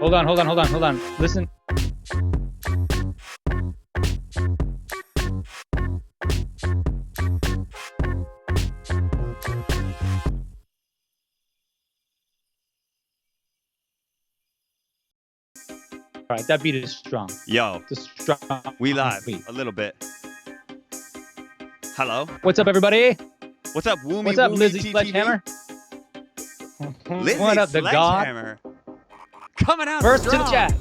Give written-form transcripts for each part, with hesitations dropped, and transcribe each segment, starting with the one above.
Hold on. Listen. All right, that beat is strong. Yo, It's a strong we live beat. a little bit. Hello. What's up, everybody? What's up, Woomy? What's up, Woomy Lizzie TTV? Sledgehammer? Lizzie What up, the god? Sledgehammer. Coming out First strong. to the chat.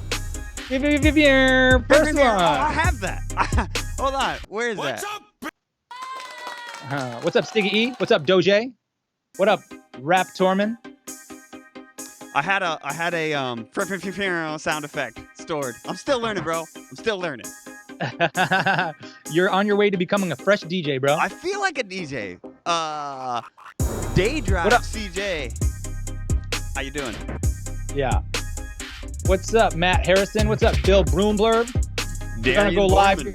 First Oh, I one. have that. Hold on. Where is that? What's up, Stiggy E? What's up, Doje? What up, Rap Torman? I had a sound effect stored. I'm still learning, bro. I'm still learning. You're on your way to becoming a fresh DJ, bro. I feel like a DJ. Day Drive What up? CJ. How you doing? Yeah. What's up, Matt Harrison? What's up, Bill Broomblurb? We're gonna go live here.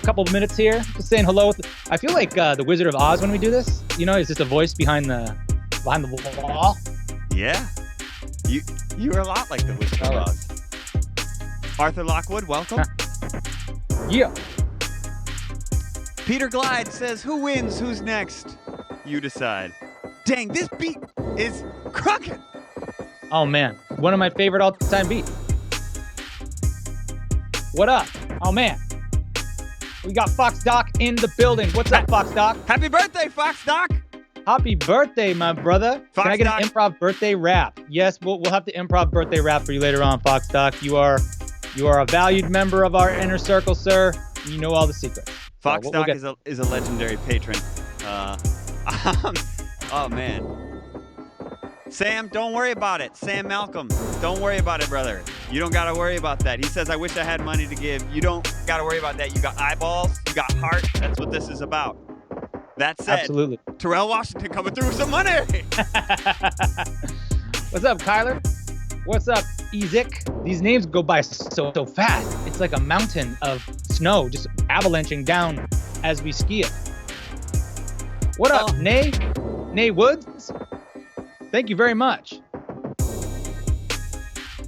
Couple minutes here. Just saying hello. I feel like the Wizard of Oz when we do this. You know, it's just a voice behind the wall. Yeah. You're a lot like the Wizard of Oz. Arthur Lockwood, welcome. Yeah. Peter Glide says, who wins? Who's next? You decide. Dang, this beat is crooking. Oh man, one of my favorite all-time beats. What up? Oh man, we got Fox Doc in the building. What's up, Fox Doc? Happy birthday, Fox Doc. Happy birthday, my brother. Fox Can I get Doc. an improv birthday rap? Yes, we'll have to improv birthday rap for you later on, Fox Doc. You are a valued member of our inner circle, sir. You know all the secrets. Fox So we'll Doc is a legendary patron. Oh man. Sam, don't worry about it. Sam Malcolm, don't worry about it, brother. You don't gotta worry about that. He says, I wish I had money to give. You don't gotta worry about that. You got eyeballs, you got heart. That's what this is about. That said, Absolutely. Terrell Washington coming through with some money. What's up, Kyler? What's up, Ezek? These names go by so fast. It's like a mountain of snow just avalanching down as we ski it. What up, Nay? Nay Woods? Thank you very much.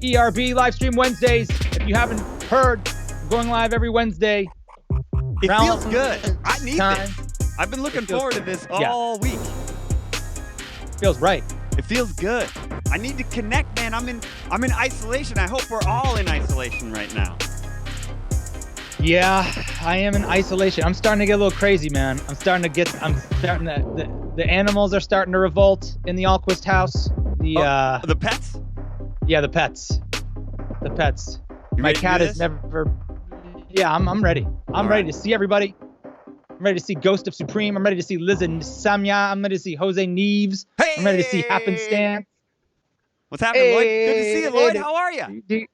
ERB live stream Wednesdays. If you haven't heard, we're going live every Wednesday. It Round feels good. I need time. this. I've been looking It feels forward to good. this all week. Feels right. It feels good. I need to connect, man. I'm in isolation. I hope we're all in isolation right now. Yeah, I am in isolation. I'm starting to get a little crazy, man. The animals are starting to revolt in the Alquist house. The pets? Yeah, the pets. The pets. You My ready to cat do is this? never. Yeah, I'm ready. I'm ready to see everybody. I'm ready to see Ghost of Supreme. I'm ready to see Liz and Samya. I'm ready to see Jose Neves. Hey! I'm ready to see Happenstance. What's happening, Lloyd? Good to see you, Lloyd. How are you?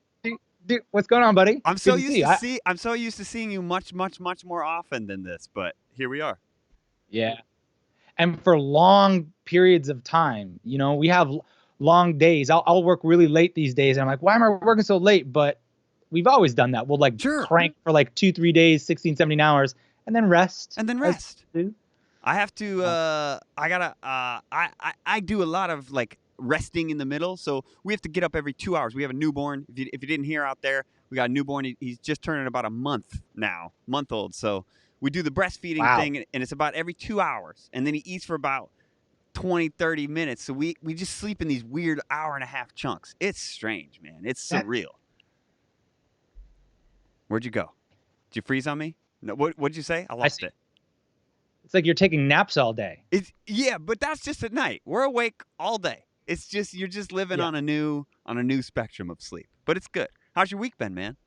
What's going on, buddy? I'm so Good used see you. I'm so used to seeing you much more often than this, but here we are. Yeah. And for long periods of time, you know, we have long days. I'll work really late these days. And I'm like, why am I working so late? But we've always done that. We'll like crank for like 2-3 days, 16, 17 hours, and then rest. I have to, I do a lot of like resting in the middle. So we have to get up every 2 hours. We have a newborn. If you didn't hear out there, we got a newborn. He's just turning about a month old. So we do the breastfeeding thing, and it's about every 2 hours. And then he eats for about 20, 30 minutes. So we just sleep in these weird hour-and-a-half chunks. It's strange, man. It's surreal. Where'd you go? Did you freeze on me? No. What'd you say? I lost it. It's like you're taking naps all day. Yeah, but that's just at night. We're awake all day. It's just you're just living on a new spectrum of sleep. But it's good. How's your week been, man?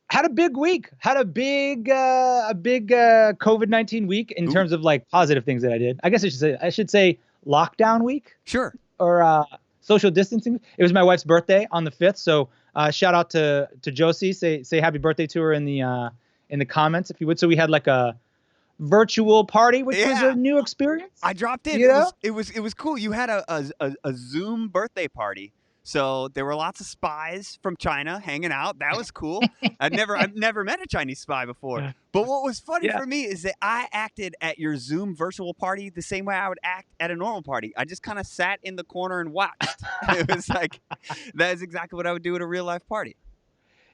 Had a big week. Had a big COVID-19 week in terms of like positive things that I did. I guess I should say lockdown week. Sure. Or social distancing. It was my wife's birthday on the 5th, so shout out to Josie. Say happy birthday to her in the comments if you would. So we had like a virtual party, which was a new experience. I dropped in. You know? It was cool. You had a Zoom birthday party. So there were lots of spies from China hanging out. That was cool. I've never met a Chinese spy before. But what was funny Yeah. for me is that I acted at your Zoom virtual party the same way I would act at a normal party. I just kind of sat in the corner and watched. It was like, that is exactly what I would do at a real life party.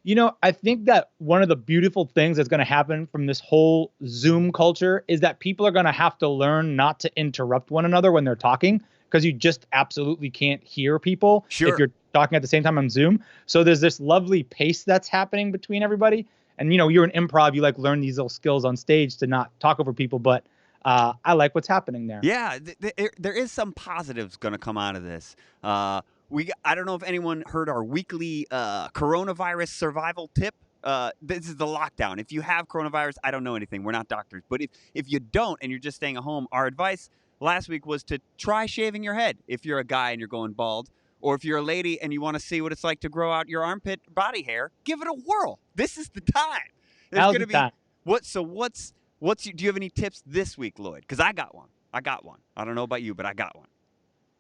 You know, I think that one of the beautiful things that's going to happen from this whole Zoom culture is that people are going to have to learn not to interrupt one another when they're talking, because you just absolutely can't hear people Sure. if you're talking at the same time on Zoom. So there's this lovely pace that's happening between everybody. And, you know, you're an improv, you like learn these little skills on stage to not talk over people. But I like what's happening there. Yeah, there is some positives going to come out of this. I don't know if anyone heard our weekly coronavirus survival tip. This is the lockdown. If you have coronavirus, I don't know anything. We're not doctors. But if you don't and you're just staying at home, our advice last week was to try shaving your head if you're a guy and you're going bald. Or if you're a lady and you want to see what it's like to grow out your armpit body hair, give it a whirl. This is the time. There's Now's going the to be time. do you have any tips this week, Lloyd? Because I got one. I don't know about you, but I got one.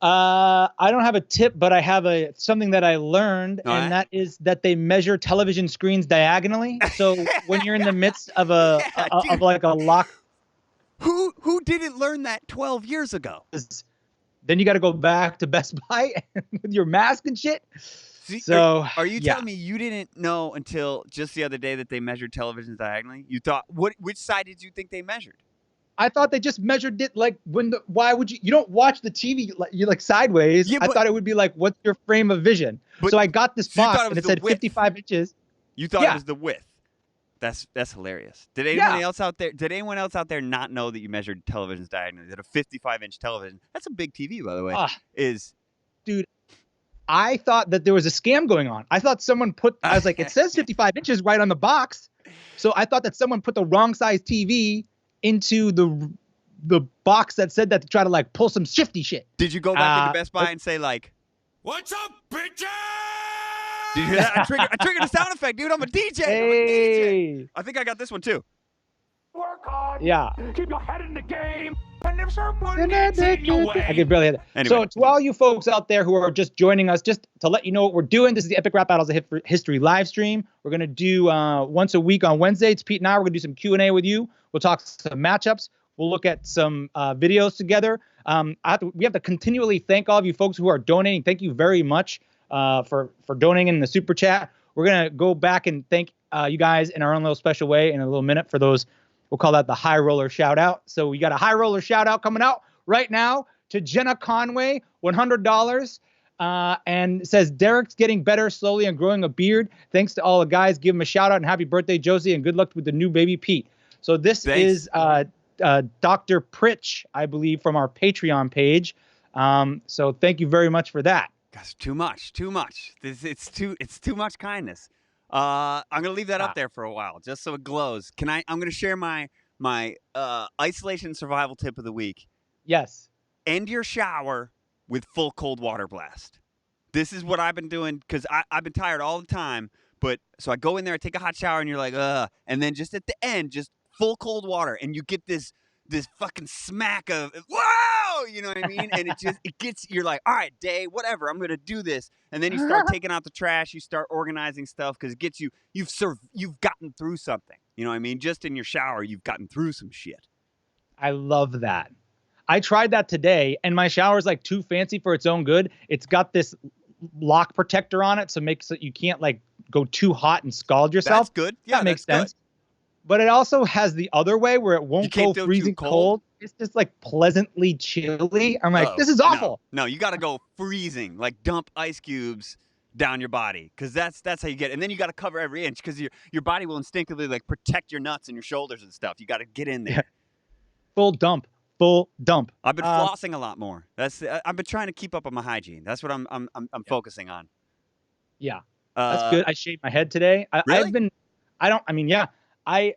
I don't have a tip, but I have something that I learned, All and right. that is that they measure television screens diagonally. So when you're in the midst of of like a lock, Who didn't learn that 12 years ago? then you got to go back to Best Buy with your mask and shit. See, So are you yeah. telling me you didn't know until just the other day that they measured televisions diagonally? You thought which side did you think they measured? I thought they just measured it like why would you don't watch the TV you like sideways. Yeah, I but- thought it would be like, what's your frame of vision? But- So I got this so you thought box it was and it the said width. 55 inches. You thought Yeah. it was the width. That's hilarious. Did anyone else out there not know that you measured televisions diagonally? That a 55-inch television, that's a big TV, by the way, is. Dude, I thought that there was a scam going on. I thought someone I was like, it says 55 inches right on the box. So I thought that someone put the wrong size TV into the box that said that to try to like pull some shifty shit. Did you go back into Best Buy and say like, "What's up, bitches?" did you hear that? I triggered a sound effect, dude. I'm a DJ. Hey. I think I got this one too. Work hard. Yeah. Keep your head in the game. And if someone gets in your way, I can barely hear that. Anyway. So to all you folks out there who are just joining us, just to let you know what we're doing, this is the Epic Rap Battles of History live stream. We're going to do once a week on Wednesday. It's Pete and I. We're going to do some Q&A with you. We'll talk some matchups. We'll look at some videos together. We have to continually thank all of you folks who are donating. Thank you very much for donating in the super chat. We're going to go back and thank you guys in our own little special way in a little minute for those. We'll call that the high roller shout out. So we got a high roller shout out coming out right now to Jenna Conway, $100. And it says, Derek's getting better slowly and growing a beard. Thanks to all the guys. Give him a shout out and happy birthday, Josie, and good luck with the new baby, Pete. So this is Dr. Pritch, I believe, from our Patreon page. So thank you very much for that. Gosh, too much. It's too much kindness. I'm gonna leave that up there for a while, just so it glows. I'm gonna share my isolation survival tip of the week. Yes. End your shower with full cold water blast. This is what I've been doing because I've been tired all the time. But so I go in there, I take a hot shower, and you're like, and then just at the end, just full cold water, and you get this fucking smack of whoa, you know what I mean? And you're like, all right, day, whatever, I'm gonna do this, and then you start taking out the trash, you start organizing stuff because it gets you've gotten through something, you know what I mean? Just in your shower, you've gotten through some shit. I love that. I tried that today, and my shower is like too fancy for its own good. It's got this lock protector on it, so makes it you can't like go too hot and scald yourself. That's good. Yeah, that makes that's sense. Good. But it also has the other way where it won't go freezing cold. It's just like pleasantly chilly. I'm like, this is awful. No, you got to go freezing, like dump ice cubes down your body, because that's how you get it. And then you got to cover every inch because your body will instinctively like protect your nuts and your shoulders and stuff. You got to get in there. Yeah. Full dump. I've been flossing a lot more. I've been trying to keep up on my hygiene. That's what I'm focusing on. Yeah, that's good. I shaved my head today. Really? I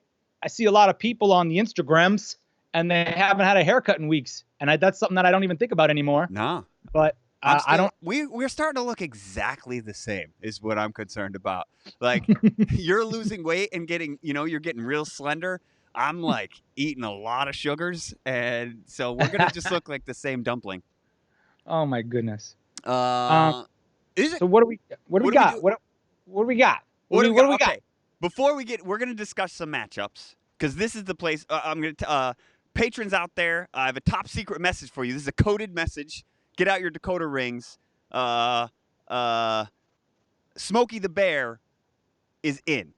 see a lot of people on the Instagrams and they haven't had a haircut in weeks, and that's something that I don't even think about anymore. No, but I don't. We're starting to look exactly the same. Is what I'm concerned about. Like you're losing weight and you're getting real slender. I'm like eating a lot of sugars, and so we're gonna just look like the same dumpling. Oh my goodness. Is it? So what do we What do we got? do? What do we got? What do What do we we got? got? Okay. Before we're gonna discuss some matchups because this is the place. I'm gonna patrons out there. I have a top secret message for you. This is a coded message. Get out your Dakota rings. Smokey the Bear is in.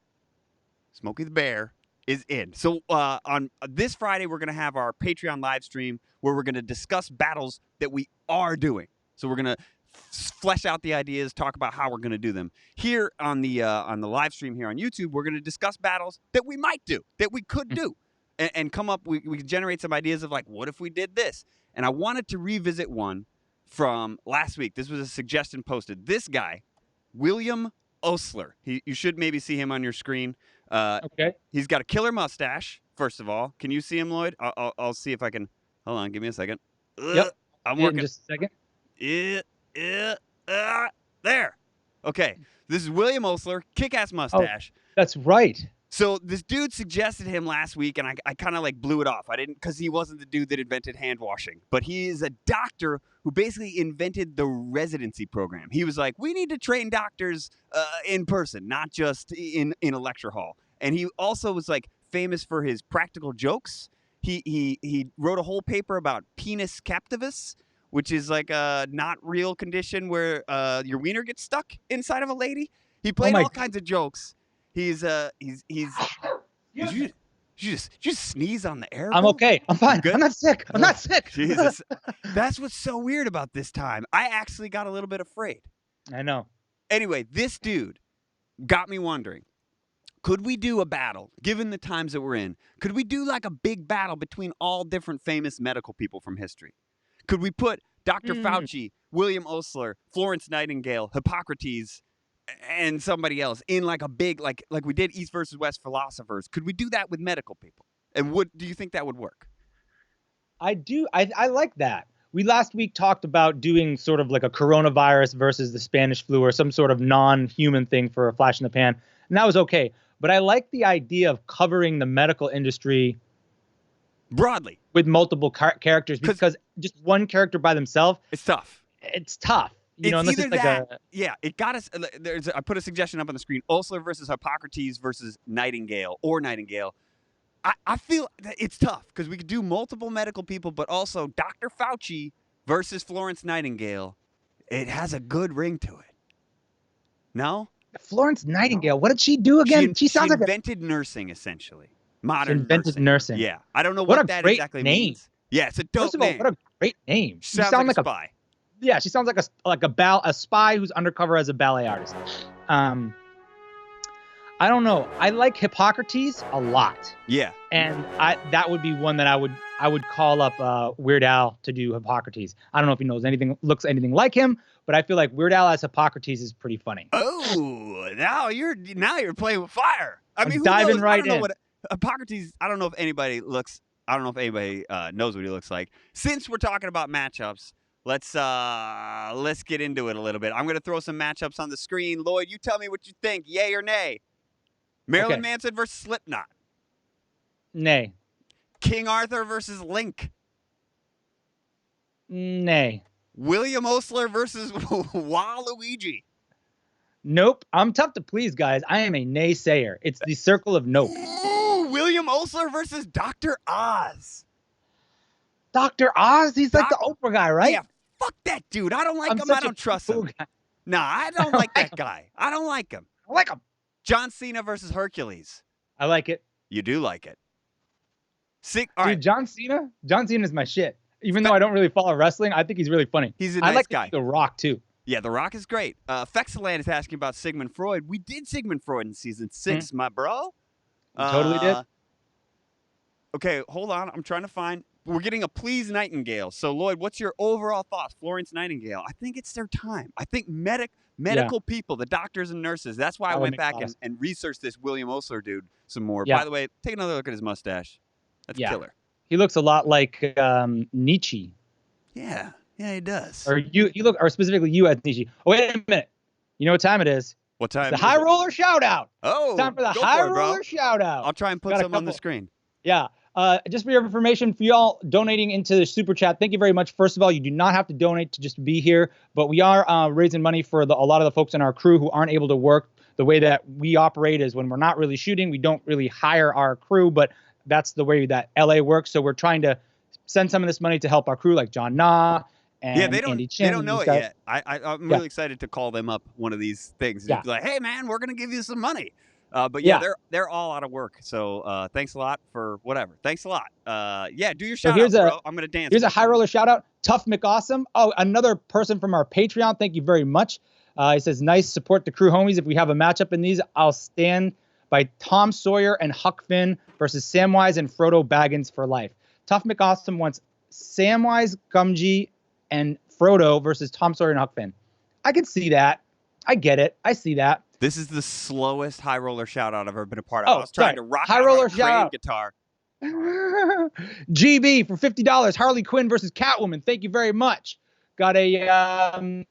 Smokey the Bear is in. So on this Friday, we're going to have our Patreon live stream where we're going to discuss battles that we are doing. So we're going to flesh out the ideas, talk about how we're going to do them. Here on the live stream here on YouTube, we're going to discuss battles that we might do, that we could do, and come up. We can generate some ideas of like, what if we did this? And I wanted to revisit one from last week. This was a suggestion posted. This guy, William Osler. You should maybe see him on your screen. Okay. He's got a killer mustache, first of all. Can you see him, Lloyd? I'll see if I can. Hold on. Give me a second. Yep. I'm working. In just a second. There. Okay. This is William Osler, kick-ass mustache. That's right. So this dude suggested him last week, and I kind of like blew it off. I didn't, because he wasn't the dude that invented hand washing, but he is a doctor who basically invented the residency program. He was like, we need to train doctors in person, not just in a lecture hall. And he also was like famous for his practical jokes. He wrote a whole paper about penis captivus, which is like a not real condition where your wiener gets stuck inside of a lady. He played all kinds of jokes. He's Did you just sneeze on the air? I'm okay. I'm fine. I'm not sick. I'm not sick. Jesus. That's what's so weird about this time. I actually got a little bit afraid. I know. Anyway, this dude got me wondering, could we do a battle, given the times that we're in? Could we do like a big battle between all different famous medical people from history? Could we put Dr. Fauci, William Osler, Florence Nightingale, Hippocrates, and somebody else in like a big, like we did East versus West philosophers? Could we do that with medical people? And do you think that would work? I do. I like that. We last week talked about doing sort of like a coronavirus versus the Spanish flu or some sort of non-human thing for a flash in the pan. And that was okay. But I like the idea of covering the medical industry broadly with multiple characters, because just one character by themselves, it's tough. It's tough. You know, unless it's like that, it got us. I put a suggestion up on the screen: Osler versus Hippocrates versus Nightingale. I feel that it's tough because we could do multiple medical people, but also Dr. Fauci versus Florence Nightingale. It has a good ring to it. No? Florence Nightingale. What did she do again? She sounds like invented nursing, essentially. Modern invented nursing. Yeah, I don't know what that exactly means. Yeah, it's a dope First of all, name. what a great name. She sounds like a spy. Yeah, she sounds like a spy who's undercover as a ballet artist. I don't know. I like Hippocrates a lot. Yeah. And that would be one that I would call up Weird Al to do Hippocrates. I don't know if he knows looks anything like him, but I feel like Weird Al as Hippocrates is pretty funny. Oh, now you're playing with fire. I mean, who diving knows? right I don't know in. what Hippocrates. I don't know if anybody knows what he looks like. Since we're talking about matchups, let's get into it a little bit. I'm gonna throw some matchups on the screen. Lloyd, you tell me what you think. Yay or nay? Marilyn Manson versus Slipknot. Nay. King Arthur versus Link. Nay. William Osler versus Waluigi. Nope. I'm tough to please, guys. I am a naysayer. It's the circle of nope. Ooh, William Osler versus Dr. Oz. Dr. Oz? He's like the Oprah guy, right? Yeah, fuck that dude. I don't like him. I don't trust him. Nah, I don't like that guy. I don't like him. I like him. John Cena versus Hercules. I like it. You do like it. All Dude, right. John Cena is my shit. Even though I don't really follow wrestling, I think he's really funny. He's a nice I like guy. The Rock, too. Yeah, The Rock is great. Fexaland is asking about Sigmund Freud. We did Sigmund Freud in season 6, my bro. You totally did. Okay, hold on. I'm trying to find. We're getting a Please Nightingale. So, Lloyd, what's your overall thoughts? Florence Nightingale. I think it's their time. I think medical people, the doctors and nurses. That's why I went back and researched this William Osler dude some more. Yeah. By the way, take another look at his mustache. That's killer. He looks a lot like Nietzsche. Yeah, he does. Or or specifically you as Nietzsche. Oh, wait a minute. You know what time it is? What time? It's the High Roller Shout Out. Oh, it's time for the High Roller Shout Out. I'll try and put some on the screen. Yeah. Just for your information, for y'all donating into the super chat, thank you very much. First of all, you do not have to donate to just be here, but we are raising money for a lot of the folks in our crew who aren't able to work. The way that we operate is when we're not really shooting, we don't really hire our crew, but that's the way that LA works. So we're trying to send some of this money to help our crew, like John Na and Andy Chin. They don't know it yet. I'm really excited to call them up one of these things. Yeah. Be like, hey man, we're gonna give you some money. But yeah, they're all out of work. So thanks a lot for whatever. Thanks a lot. Do your shout out, bro. I'm gonna dance. Here's a high roller shout out. Tough McAwesome. Oh, another person from our Patreon. Thank you very much. He says, nice, support the crew homies. If we have a matchup in these, I'll stand by Tom Sawyer and Huck Finn versus Samwise and Frodo Baggins for life. Tough McAwesome wants Samwise, Gumji, and Frodo versus Tom Sawyer and Huck Finn. I can see that. I get it. I see that. This is the slowest high roller shout out I've ever been a part of. I was trying to rock high roller shout out guitar. GB for $50. Harley Quinn versus Catwoman. Thank you very much. Got a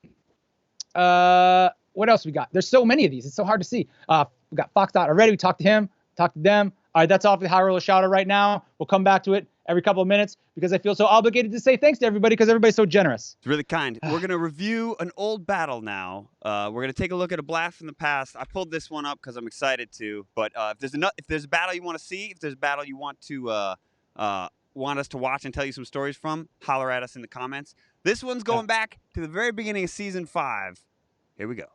what else we got? There's so many of these. It's so hard to see. We got Fox Dot already. We talked to him. Talked to them. All right, that's all for the high roller shout out right now. We'll come back to it every couple of minutes because I feel so obligated to say thanks to everybody because everybody's so generous. It's really kind. We're going to review an old battle now. We're going to take a look at a blast from the past. I pulled this one up because I'm excited to. But if there's a battle you want to see, if there's a battle you want to want us to watch and tell you some stories from, holler at us in the comments. This one's going back to the very beginning of season 5. Here we go.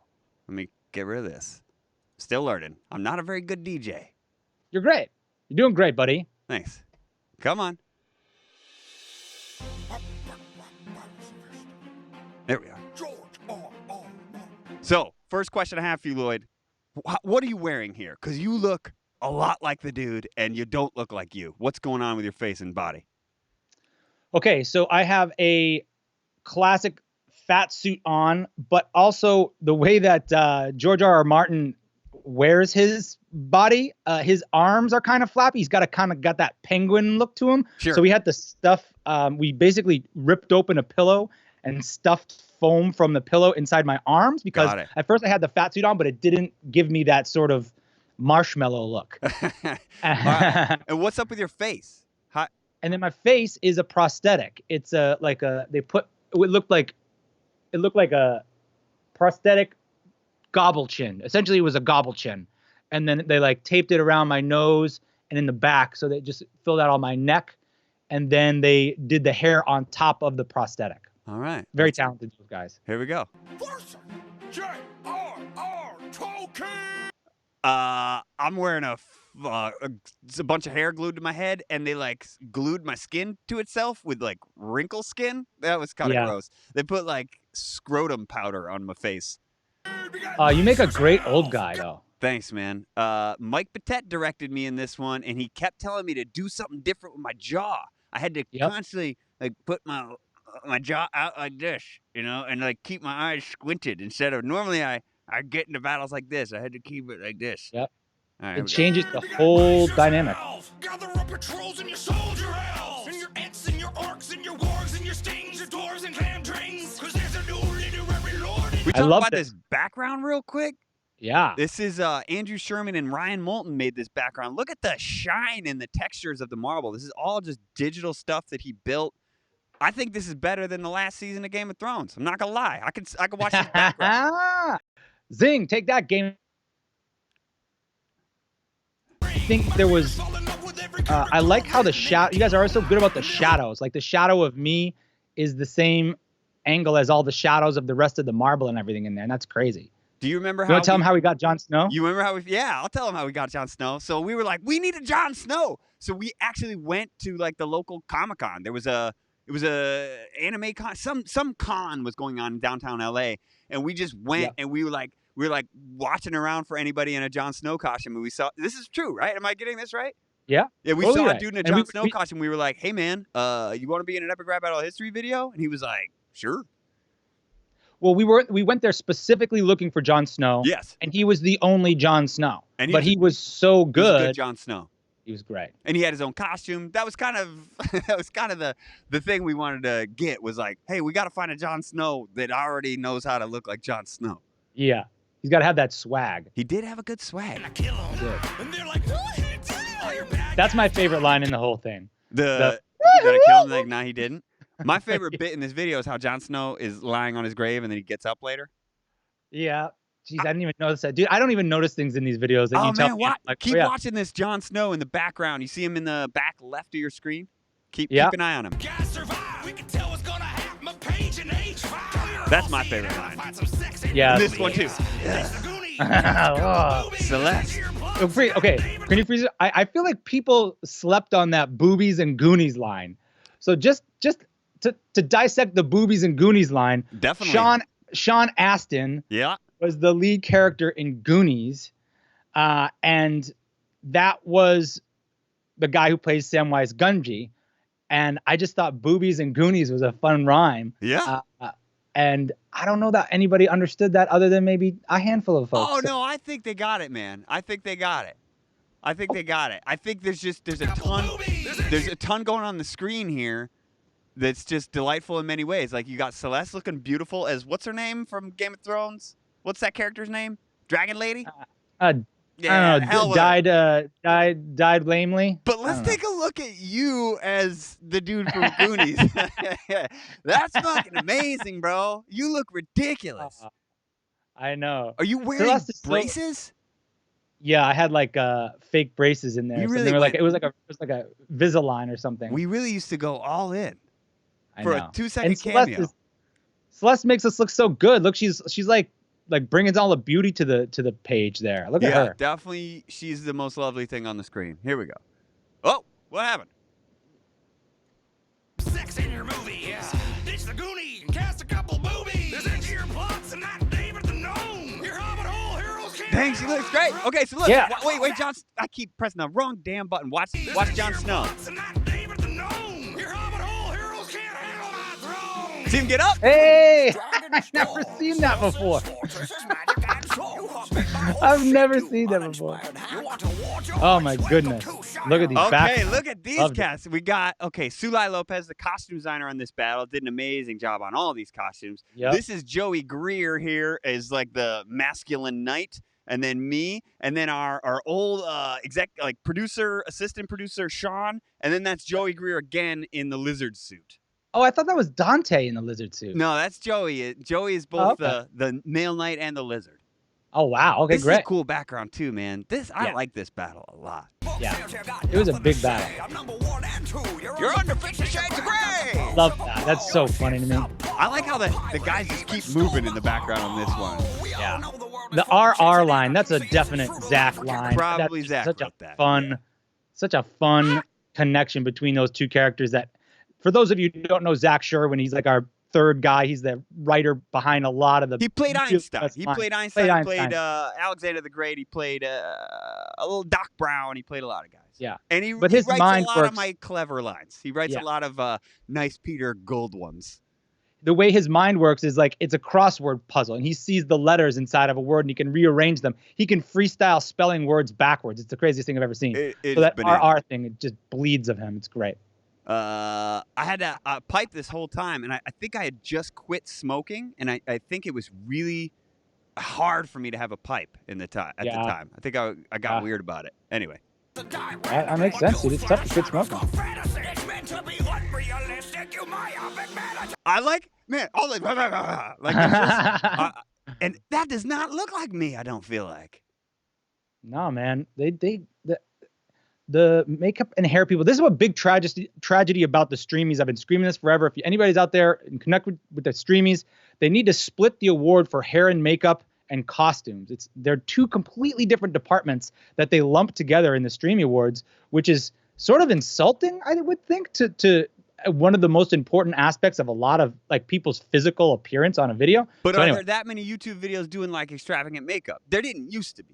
Let me get rid of this. Still learning. I'm not a very good DJ. You're great. You're doing great, buddy. Thanks. Come on. There we are. So, first question I have for you, Lloyd. What are you wearing here? Because you look a lot like the dude, and you don't look like you. What's going on with your face and body? Okay, so I have a classic fat suit on, but also the way that George R.R. Martin wears his body, his arms are kind of flappy. He's got that penguin look to him. Sure. So we had to stuff. We basically ripped open a pillow and stuffed foam from the pillow inside my arms because at first I had the fat suit on, but it didn't give me that sort of marshmallow look. And what's up with your face? And then my face is a prosthetic. It's it looked like a prosthetic gobble chin. Essentially, it was a gobble chin. And then they taped it around my nose and in the back. So they just filled out all my neck. And then they did the hair on top of the prosthetic. All right. Very talented guys. Here we go. I'm wearing a bunch of hair glued to my head, and they glued my skin to itself with wrinkle skin. That was kind of gross. They put scrotum powder on my face. You make a great old guy, though. Thanks, man. Mike Patet directed me in this one, and he kept telling me to do something different with my jaw. I had to constantly put my jaw out like this, and keep my eyes squinted instead of normally I get into battles like this. I had to keep it like this. Yep. All right, it changes the whole dynamic. Gather up your trolls and your soldier elves, and your ents and your orcs and your wargs and your stings, your dwarves and clam drains, 'cause there's a new literary lord. We talk about this background real quick. Yeah. This is Andrew Sherman and Ryan Moulton made this background. Look at the shine and the textures of the marble. This is all just digital stuff that he built. I think this is better than the last season of Game of Thrones. I'm not gonna lie. I could watch this background. Zing, take that, game. I think there was. I like how the shadow. You guys are always so good about the shadows. Like the shadow of me is the same angle as all the shadows of the rest of the marble and everything in there, and that's crazy. Do you remember how? You want to tell him how we got Jon Snow? You remember how Yeah, I'll tell him how we got Jon Snow. So we were like, we need a Jon Snow. So we actually went to the local Comic-Con. It was a anime con. Some con was going on in downtown LA, and we just went and we were watching around for anybody in a Jon Snow costume. And we saw, this is true, right? Am I getting this right? Yeah. Yeah, we saw a dude in a Jon Snow costume. We were like, hey man, you want to be in an Epic Rap Battle History video? And he was like, sure. Well, we went there specifically looking for Jon Snow. Yes. And he was the only Jon Snow. He was so good. He was a good Jon Snow. He was great. And he had his own costume. That was kind of the thing we wanted to get was hey, we got to find a Jon Snow that already knows how to look like Jon Snow. Yeah. He's got to have that swag. He did have a good swag. And I kill him. And they're like, all your bad That's my favorite line in the whole thing. You gotta kill him. Like, nah, he didn't. My favorite bit in this video is how Jon Snow is lying on his grave and then he gets up later. Yeah. Jeez, I didn't even notice that, dude. I don't even notice things in these videos that you tell me. Like, Keep watching this Jon Snow in the background. You see him in the back left of your screen. Keep an eye on him. That's my favorite line. Yeah. And this one too. Celeste. Okay, can you freeze it? I feel like people slept on that Boobies and Goonies line. So just to dissect the Boobies and Goonies line, definitely. Sean Astin was the lead character in Goonies, and that was the guy who plays Samwise Gamgee. And I just thought Boobies and Goonies was a fun rhyme. Yeah. And I don't know that anybody understood that other than maybe a handful of folks. Oh, no, I think they got it, man. I think they got it. I think there's a ton going on the screen here that's just delightful in many ways. Like, you got Celeste looking beautiful as, what's her name from Game of Thrones? What's that character's name? Dragon Lady? Yeah, I don't know, died lamely. But let's take a look at you as the dude from Goonies. That's fucking amazing, bro. You look ridiculous. I know. Are you wearing braces? Yeah, I had like fake braces in there. You So really they were like it was like a Visalign or something. We really used to go all in I for know. a 2-second cameo. Celeste makes us look so good. Look, she's like bringing all the beauty to the page there. Look at her. Yeah, definitely. She's the most lovely thing on the screen. Here we go. Oh, what happened? Sex in your movies. Ditch the Goonie and cast a couple boobies. There's engineer plots and not David the Gnome. Your hobbit hole heroes can't. Dang, she looks great. Okay, so look. Yeah. Wait, Jon. I keep pressing the wrong damn button. Watch Jon Snow. See him get up? Hey! I've never seen that before. I've never seen that before. Oh my goodness. Look at these Okay, look at these casts. We got, Sulai Lopez, the costume designer on this battle, did an amazing job on all these costumes. Yep. This is Joey Greer here as like the masculine knight. And then me, and then our old assistant producer, Sean. And then that's Joey Greer again in the lizard suit. Oh, I thought that was Dante in the lizard suit. No, that's Joey. Joey is both the male knight and the lizard. Oh, wow. Okay, this great. Is a cool background too, man. I like this battle a lot. Yeah, it was a big battle. You're under 50 Shades of Grey. Love that. That's so funny to me. I like how the guys just keep moving in the background on this one. Yeah. The RR line, that's a definite Zach line. Probably that's Zach such wrote a that. Such a fun connection between those two characters that, for those of you who don't know Zach Sherwin, he's like our third guy. He's the writer behind a lot of the. He played Einstein. He played Alexander the Great. He played a little Doc Brown. He played a lot of guys. Yeah. And he his writes mind a lot works. of my clever lines. He writes a lot of nice Peter Gould ones. The way his mind works is like it's a crossword puzzle, and he sees the letters inside of a word and he can rearrange them. He can freestyle spelling words backwards. It's the craziest thing I've ever seen. So that RR thing, it just bleeds of him. It's great. I had to pipe this whole time, and I think I had just quit smoking, and I think it was really hard for me to have a pipe at the time. I think I got weird about it. Anyway. That makes sense, dude. It's tough to quit smoking. I like, man, all the, like and that does not look like me, I don't feel like. No, man. The makeup and hair people. This is a big tragedy about the streamies. I've been screaming this forever. If anybody's out there and connect with the streamies, they need to split the award for hair and makeup and costumes. They're two completely different departments that they lump together in the Streamy Awards, which is sort of insulting, I would think, to one of the most important aspects of a lot of like people's physical appearance on a video. But are there that many YouTube videos doing like extravagant makeup? There didn't used to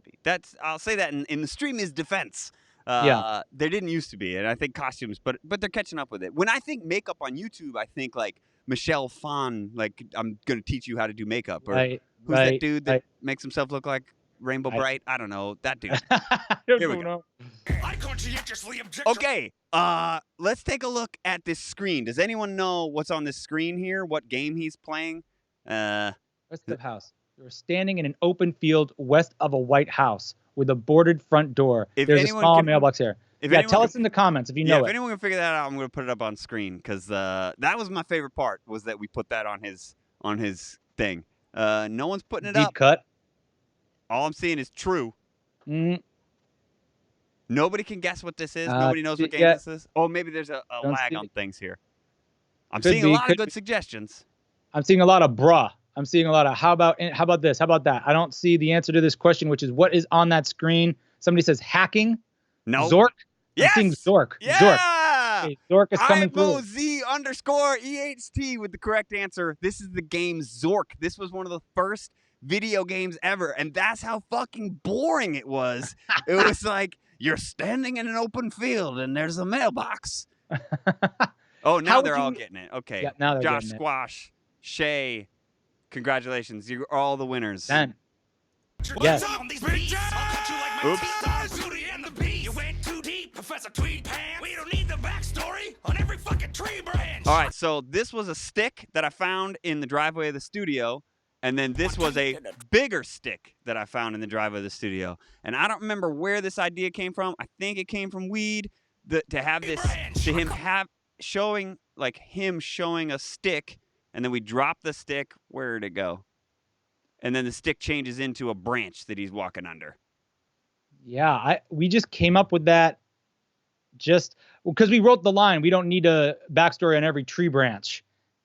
be. I'll say that in the Streamy's defense. There didn't used to be, and I think costumes, but they're catching up with it. When I think makeup on YouTube, I think like Michelle Phan, like I'm gonna teach you how to do makeup, or who's that dude that makes himself look like Rainbow Bright? I don't know that dude. Here we go. Okay, let's take a look at this screen. Does anyone know what's on this screen here? What game he's playing? What's the house? You're standing in an open field west of a White House with a boarded front door. If There's a anyone small can- mailbox here. if Yeah, anyone tell can- us in the comments if you Yeah, know if it. anyone can figure that out, I'm going to put it up on screen because that was my favorite part, was that we put that on his thing. No one's putting it Deep up. cut. All I'm seeing is true. Mm, Nobody can guess what this is. Uh, Nobody knows what game yeah. this is. Oh, maybe there's a Don't lag see on it. things here. I'm Could seeing a be, lot of could good be. suggestions. I'm seeing a lot of bruh. I'm seeing a lot of how about this? How about that? I don't see the answer to this question, which is what is on that screen. Somebody says hacking. No. Zork. Yes. I'm seeing Zork. Yeah. Zork. Okay, Zork is coming through. IMOZ_EHT with the correct answer. This is the game Zork. This was one of the first video games ever, and that's how fucking boring it was. It was like, you're standing in an open field and there's a mailbox. Oh, now How they're would all you- getting it. Okay. Yeah, now they're Josh getting it. Squash, Shay, congratulations. You're all the winners. Ben. What's Yes. up, these bitches? I'll cut you like my Oops. teeth. Beauty and the Beast. You went too deep, Professor Tweed Pants. We don't need the backstory on every fucking tree branch. All right, so this was a stick that I found in the driveway of the studio, and then this was a bigger stick that I found in the driveway of the studio. And I don't remember where this idea came from. I think it came from Weed, to have this, to him showing a stick, and then we drop the stick. Where did it go? And then the stick changes into a branch that he's walking under. Yeah, we just came up with that just because we wrote the line. We don't need a backstory on every tree branch,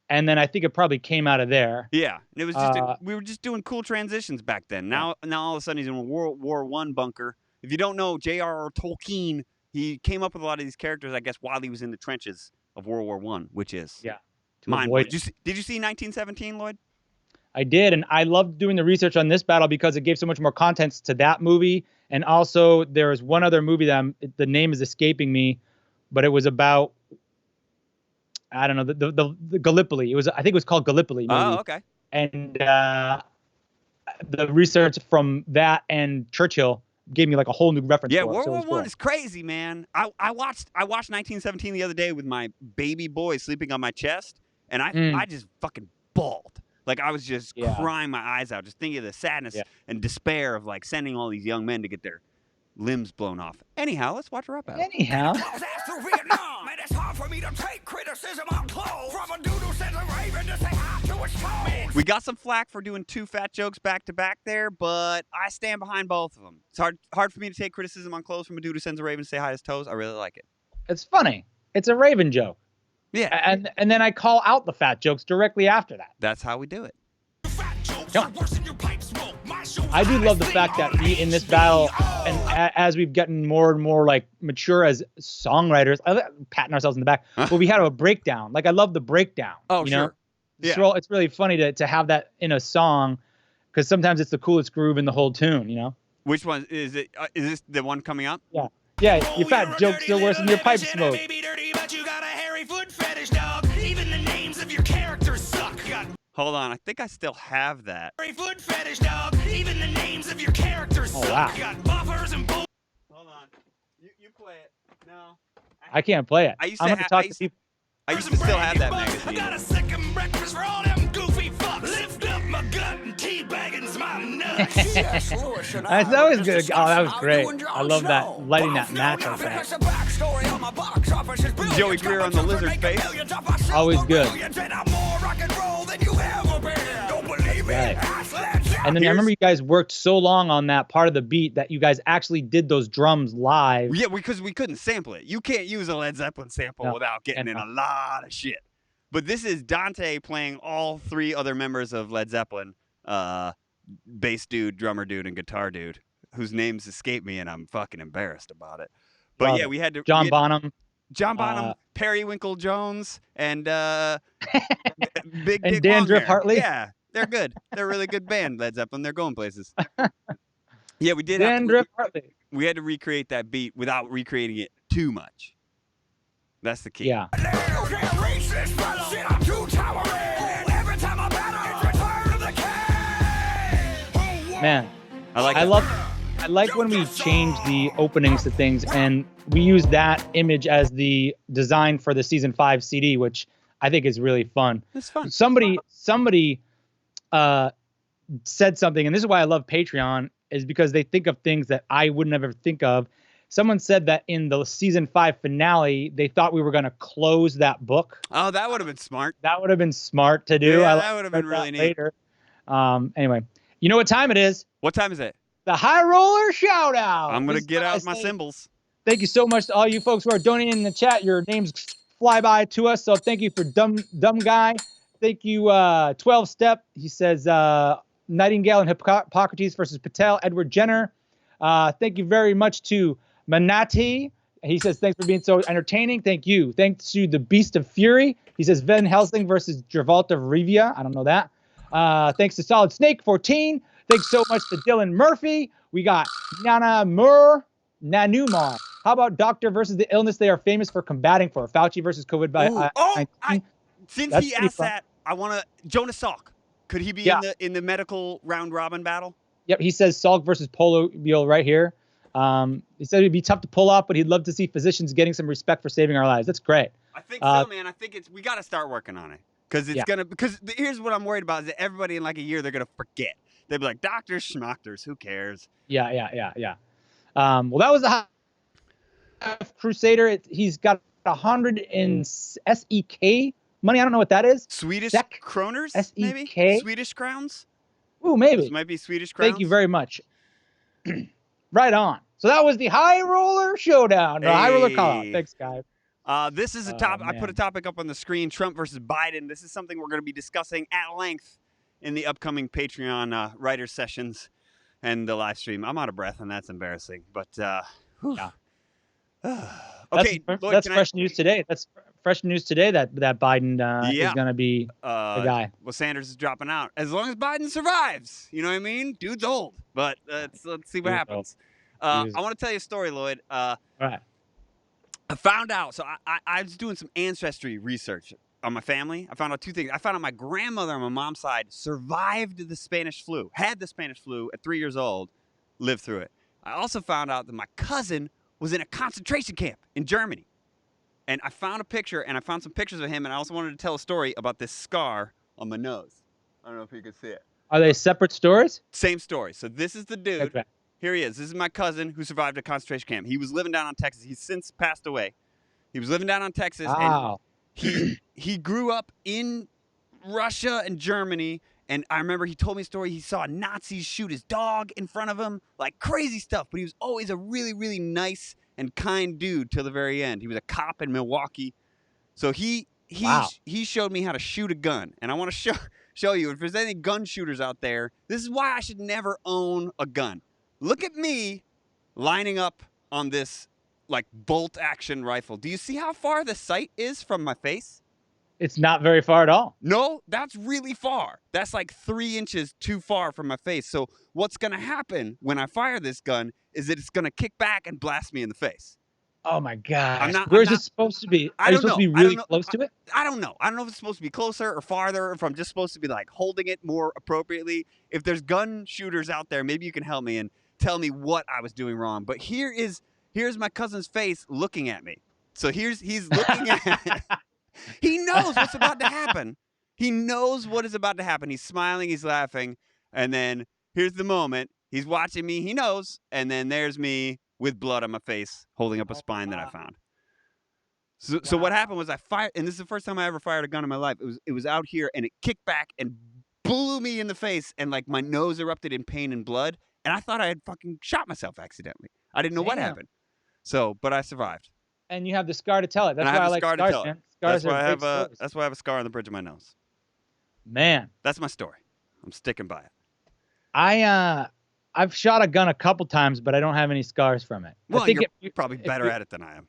and then I think it probably came out of there. Yeah, and it was just we Uh, were just doing cool transitions back then. Now all of a sudden he's in a World War I bunker. If you don't know, J.R.R. Tolkien, he came up with a lot of these characters, I guess, while he was in the trenches of World War I, which is Yeah, to mind avoid blowing. Did you see 1917, Lloyd? I did, and I loved doing the research on this battle because it gave so much more context to that movie. And also, there was one other movie that the name is escaping me, but it was about, I don't know, the Gallipoli. I think it was called Gallipoli movie. Oh, okay. And the research from that and Churchill gave me like a whole new reference. Yeah, for it, World so it War was cool. I is crazy, man. I watched 1917 the other day with my baby boy sleeping on my chest, and I just fucking bawled. Like, I was just Yeah. crying my eyes out, just thinking of the sadness and despair of, like, sending all these young men to get their limbs blown off. Anyhow, let's watch a rap battle. Anyhow, Clothes after Vietnam. Man, it's hard for me to take criticism on clothes. From a dude who sends a raven to say hi to his toes. We got some flack for doing two fat jokes back to back there, but I stand behind both of them. It's hard for me to take criticism on clothes from a dude who sends a raven to say hi to his toes. I really like it. it's funny. It's a Raven joke. Yeah, And then I call out the fat jokes directly after that. that's how we do it. Fat jokes Yeah. are worse than your pipe smoke. My show's I do love the hottest fact thing that on we, in this battle, and as we've gotten more and more like mature as songwriters, patting ourselves in the back, but we had a breakdown. Like, I love the breakdown. Oh, you know? sure. Yeah. It's really funny to have that in a song, because sometimes it's the coolest groove in the whole tune. You know? Which one is it? Is this the one coming up? Yeah, Oh, your fat joke's still worse than your pipe smoke. Baby dirty, but you got a hairy foot fetish, dog. Even the names of your characters suck. You got Hold on, I think I still have that. hairy foot fetish, dog. Even the names of your characters Oh, suck. wow. You got buffers and bull. Hold on, you play it. No, I can't play it. I used I'm to gonna ha- talk I to used- people. I used to still have that I magazine. got a second breakfast for all them goofy fucks. Lift up my gut and teabagging's my nuts. That's always good. Oh, that was great. I love that, lighting that match like that. Joey Greer on the lizard face. Always good. Right. And then I remember you guys worked so long on that part of the beat that you guys actually did those drums live. Yeah, because we couldn't sample it. You can't use a Led Zeppelin sample No, without getting in can't. a lot of shit. But this is Dante playing all three other members of Led Zeppelin, bass dude, drummer dude, and guitar dude, whose names escape me, and I'm fucking embarrassed about it. But Love yeah, it. we had to John Bonham John Bonham, Periwinkle Jones, and Big And Dick Dandruff Longhair. Hartley. Yeah, they're good. They're a really good band, Led Zeppelin. They're going places. Yeah, we did. Dandruff Hartley. We had to recreate that beat without recreating it too much. That's the key. Yeah. Man, I like. I like when we change the openings to things, and we use that image as the design for the season 5 CD, which I think is really fun. It's fun. Somebody said something, and this is why I love Patreon, is because they think of things that I would never think of. Someone said that in the season 5 finale, they thought we were going to close that book. Oh, that would have been smart. That would have been smart to do. Yeah, I that would have been really neat. later. Anyway, you know what time it is? What time is it? The High Roller shout out. I'm going to get out my symbols. Thank you so much to all you folks who are donating in the chat. Your names fly by to us. So thank you for dumb guy. Thank you, 12 Step. He says Nightingale and Hippocrates versus Patel, Edward Jenner. Thank you very much to Manati. He says, thanks for being so entertaining. Thank you. Thanks to the Beast of Fury. He says, Van Helsing versus Geralt of Rivia. I don't know that. Thanks to Solid Snake 14. Thanks so much to Dylan Murphy. We got Nanumar. How about doctor versus the illness they are famous for combating for? Fauci versus COVID-19. Since he asked that, I want to Jonas Salk. Could he be in the medical round robin battle? Yep, he says Salk versus polio right here. He said it'd be tough to pull off, but he'd love to see physicians getting some respect for saving our lives. That's great. I think so, man. I think we got to start working on it because here's what I'm worried about is that everybody in like a year they're gonna forget. They'll be like doctors, schmockers, who cares? Yeah. Well, that was the Crusader. He's got 100 in SEK money. I don't know what that is. Swedish SEK? kroners, maybe? SEK? Swedish crowns? Ooh, maybe. Those might be Swedish crowns. Thank you very much. Right on. So that was the High Roller Showdown. No, High Roller Call Out. Thanks, guys. This is a topic. I put a topic up on the screen, Trump versus Biden. This is something we're going to be discussing at length in the upcoming Patreon writer sessions and the live stream. I'm out of breath, and that's embarrassing. But, yeah. Okay, that's fresh news today. That's fresh news today that Biden is going to be the guy. Well, Sanders is dropping out. As long as Biden survives, you know what I mean? Dude's old, but let's see what happens. I want to tell you a story, Lloyd. All right. I found out. So I was doing some ancestry research on my family. I found out two things. I found out my grandmother on my mom's side survived the Spanish flu, had the Spanish flu at 3 years old, lived through it. I also found out that my cousin was in a concentration camp in Germany. And I found a picture, and I found some pictures of him, and I also wanted to tell a story about this scar on my nose. I don't know if you can see it. Are they separate stories? Same story. So this is the dude. Okay. Here he is. This is my cousin who survived a concentration camp. He was living down on Texas. He's since passed away. He was living down on Texas, wow. and he grew up in Russia and Germany. And I remember he told me a story. He saw Nazis shoot his dog in front of him, like crazy stuff. But he was always a really, really nice and kind dude till the very end. He was a cop in Milwaukee. So he showed me how to shoot a gun. And I want to show you, if there's any gun shooters out there, this is why I should never own a gun. Look at me lining up on this like bolt action rifle. Do you see how far the sight is from my face? It's not very far at all. No, that's really far. That's like 3 inches too far from my face. So what's going to happen when I fire this gun is that it's going to kick back and blast me in the face. Oh, my gosh. Where's it supposed to be? Are you supposed to be really close to it? I don't know. I don't know if it's supposed to be closer or farther, or if I'm just supposed to be like holding it more appropriately. If there's gun shooters out there, maybe you can help me and tell me what I was doing wrong. But here's my cousin's face looking at me. So he's looking at He knows what's about to happen. He knows what is about to happen. He's smiling, he's laughing, and then here's the moment. He's watching me, he knows, and then there's me with blood on my face holding up a spine that I found. So what happened was I fired, and this is the first time I ever fired a gun in my life. It was out here, and it kicked back and blew me in the face, and like my nose erupted in pain and blood, and I thought I had fucking shot myself accidentally. I didn't know what happened. But I survived. And you have the scar to tell it. That's why I like scars, man. That's why I have a scar on the bridge of my nose. Man, that's my story. I'm sticking by it. I've shot a gun a couple times, but I don't have any scars from it. Well, you're probably better at it than I am.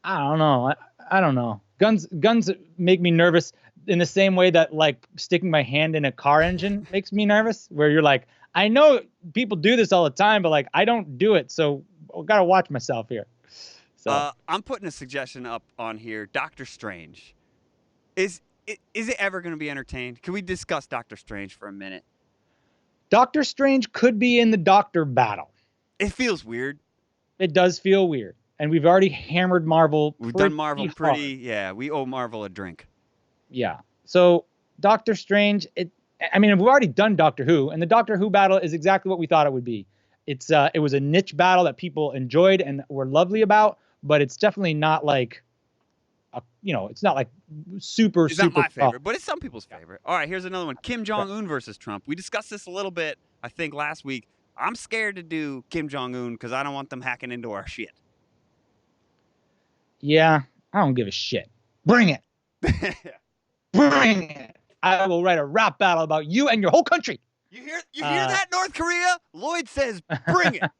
I don't know. I don't know. Guns make me nervous in the same way that like sticking my hand in a car engine makes me nervous. Where you're like, I know people do this all the time, but like I don't do it, so I gotta watch myself here. So I'm putting a suggestion up on here. Doctor Strange. Is it ever going to be entertained? Can we discuss Doctor Strange for a minute? Doctor Strange could be in the Doctor battle. It feels weird. It does feel weird. And we've already hammered Marvel. We've done Marvel pretty. Yeah, we owe Marvel a drink. Yeah. So Doctor Strange, I mean, we've already done Doctor Who, and the Doctor Who battle is exactly what we thought it would be. It was a niche battle that people enjoyed and were lovely about, but it's definitely not like, it's not like super. It's not my favorite, but it's some people's favorite. All right, here's another one: Kim Jong-un versus Trump. We discussed this a little bit, I think, last week. I'm scared to do Kim Jong-un because I don't want them hacking into our shit. Yeah, I don't give a shit. Bring it. Bring it. I will write a rap battle about you and your whole country. You hear that, North Korea? Lloyd says, bring it.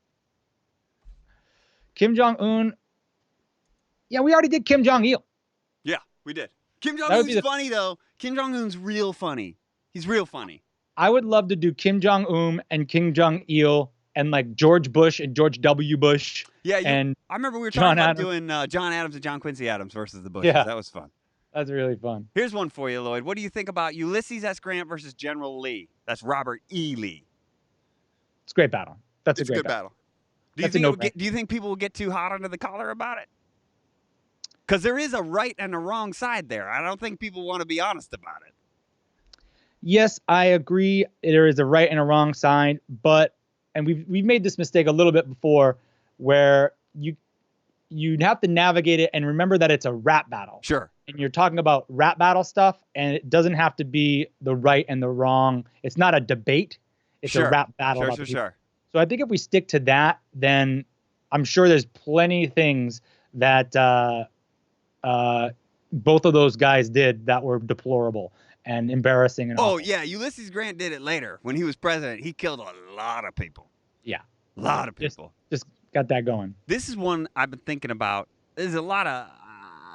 Kim Jong-un. Yeah, we already did Kim Jong-il. Yeah, we did. Kim Jong-un's funny, though. Kim Jong-un's real funny. He's real funny. I would love to do Kim Jong-un and Kim Jong-il and like George Bush and George W. Bush. Yeah, and I remember we were talking about doing John Adams and John Quincy Adams versus the Bushes. Yeah. That was fun. That's really fun. Here's one for you, Lloyd. What do you think about Ulysses S. Grant versus General Lee? That's Robert E. Lee. It's a great battle. It's a good battle. Do you think people will get too hot under the collar about it? Because there is a right and a wrong side there. I don't think people want to be honest about it. Yes, I agree. There is a right and a wrong side, and we've made this mistake a little bit before, where you'd have to navigate it and remember that it's a rap battle. Sure. And you're talking about rap battle stuff, and it doesn't have to be the right and the wrong. It's not a debate. It's a rap battle. Sure. So I think if we stick to that, then I'm sure there's plenty of things that both of those guys did that were deplorable and embarrassing. And awful. Yeah, Ulysses Grant did it later. When he was president, he killed a lot of people. Yeah. A lot of people. Just got that going. This is one I've been thinking about. There's a lot of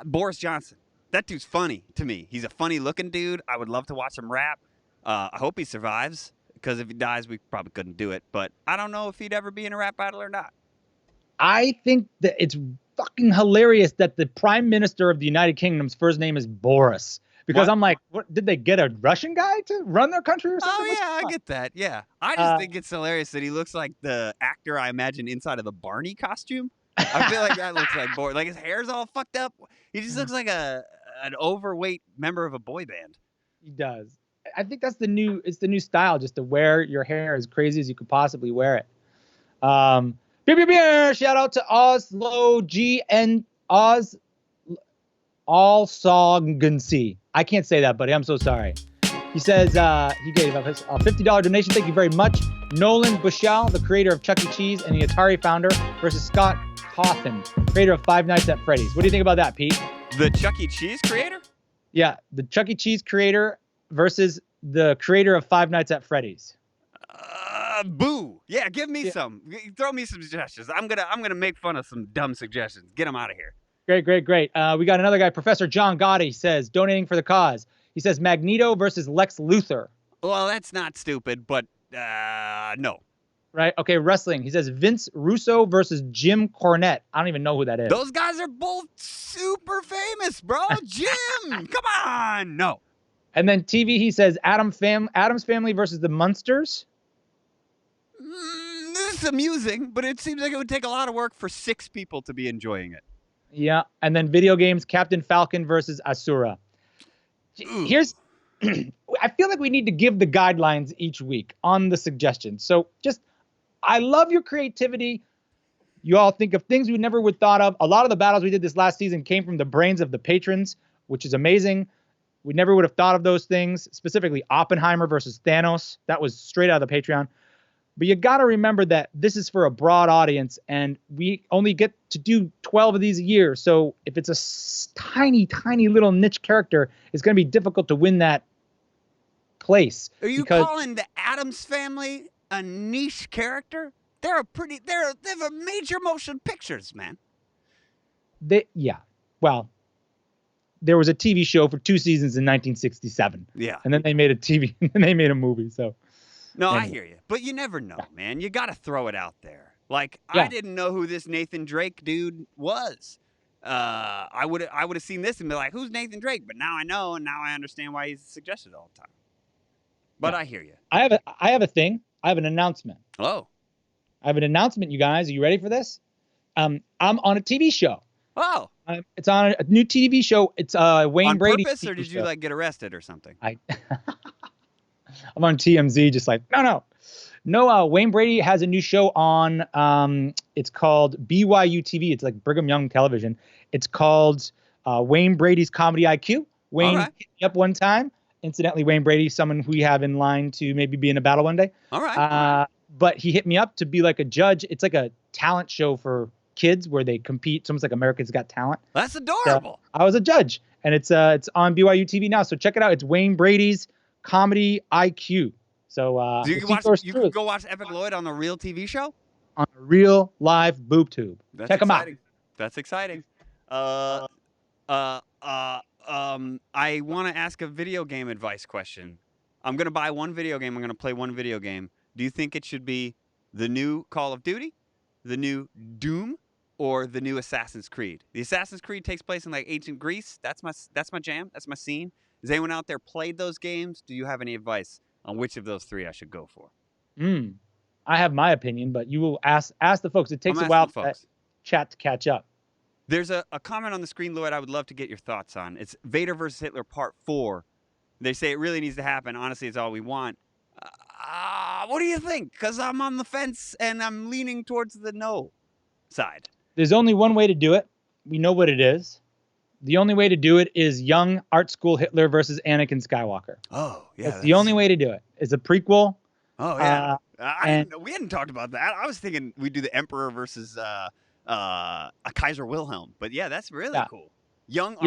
Boris Johnson. That dude's funny to me. He's a funny-looking dude. I would love to watch him rap. I hope he survives, because if he dies, we probably couldn't do it. But I don't know if he'd ever be in a rap battle or not. I think that it's fucking hilarious that the Prime Minister of the United Kingdom's first name is Boris. Because I'm like, what, did they get a Russian guy to run their country or something? Oh, yeah, I get that. Yeah. I just think it's hilarious that he looks like the actor I imagine inside of the Barney costume. I feel like that looks like Boris. Like his hair's all fucked up. He just looks like an overweight member of a boy band. He does. I think that's the new style, just to wear your hair as crazy as you could possibly wear it. Shout out to Oslo G and Oz Allsongency. I can't say that, buddy. I'm so sorry. He says he gave up his $50 donation. Thank you very much. Nolan Bushell, the creator of Chuck E. Cheese and the Atari founder, versus Scott Cawthon, creator of Five Nights at Freddy's. What do you think about that, Pete? The Chuck E. Cheese creator? Yeah, the Chuck E. Cheese creator versus the creator of Five Nights at Freddy's. Boo. Yeah, give me some. Throw me some suggestions. I'm gonna make fun of some dumb suggestions. Get them out of here. Great. We got another guy, Professor John Gotti, says, donating for the cause. He says Magneto versus Lex Luthor. Well, that's not stupid, but no. Right? Okay, wrestling. He says Vince Russo versus Jim Cornette. I don't even know who that is. Those guys are both super famous, bro. Jim, come on. No. And then TV, he says Addams Family versus the Munsters. This is amusing, but it seems like it would take a lot of work for 6 people to be enjoying it. Yeah, and then video games, Captain Falcon versus Asura. Here's, I feel like we need to give the guidelines each week on the suggestions. So I love your creativity. You all think of things we never would thought of. A lot of the battles we did this last season came from the brains of the patrons, which is amazing. We never would have thought of those things, specifically Oppenheimer versus Thanos. That was straight out of the Patreon. But you got to remember that this is for a broad audience, and we only get to do 12 of these a year. So if it's a tiny, tiny little niche character, it's going to be difficult to win that place. Are you calling the Addams Family a niche character? They have major motion pictures, man. Well, there was a TV show for 2 seasons in 1967. Yeah. And then they made a movie. So. No, I hear you. But you never know, man. You got to throw it out there. Like, I didn't know who this Nathan Drake dude was. I would have seen this and be like, who's Nathan Drake? But now I know, and now I understand why he's suggested all the time. But I hear you. I have a thing. I have an announcement. Oh. I have an announcement, you guys. Are you ready for this? I'm on a TV show. Oh. It's on a new TV show. It's Wayne Brady. On purpose, or did you, like, get arrested or something? I'm on TMZ, just like, no. No, Wayne Brady has a new show on. It's called BYU TV. It's like Brigham Young Television. It's called Wayne Brady's Comedy IQ. Wayne right. hit me up one time. Incidentally, Wayne Brady, someone who we have in line to maybe be in a battle one day. All right. But he hit me up to be like a judge. It's like a talent show for kids where they compete. It's almost like America's Got Talent. That's adorable. So I was a judge, and it's on BYU TV now. So check it out. It's Wayne Brady's Comedy IQ. So you can go watch EpicLLOYD on the real TV show? On a real live boob tube. Check them out. That's exciting. I want to ask a video game advice question. I'm going to buy one video game. I'm going to play one video game. Do you think it should be the new Call of Duty, the new Doom, or the new Assassin's Creed? The Assassin's Creed takes place in like ancient Greece. That's my jam. That's my scene. Has anyone out there played those games? Do you have any advice on which of those three I should go for? I have my opinion, but you will ask the folks. It takes a while for that chat to catch up. There's a comment on the screen, Lloyd, I would love to get your thoughts on. It's Vader versus Hitler Part 4. They say it really needs to happen. Honestly, it's all we want. What do you think? Because I'm on the fence, and I'm leaning towards the no side. There's only one way to do it. We know what it is. The only way to do it is young art school Hitler versus Anakin Skywalker. Oh, yeah. That's the only way to do it. It's a prequel. Oh, yeah. We hadn't talked about that. I was thinking we'd do the Emperor versus a Kaiser Wilhelm. But, yeah, that's really cool. Young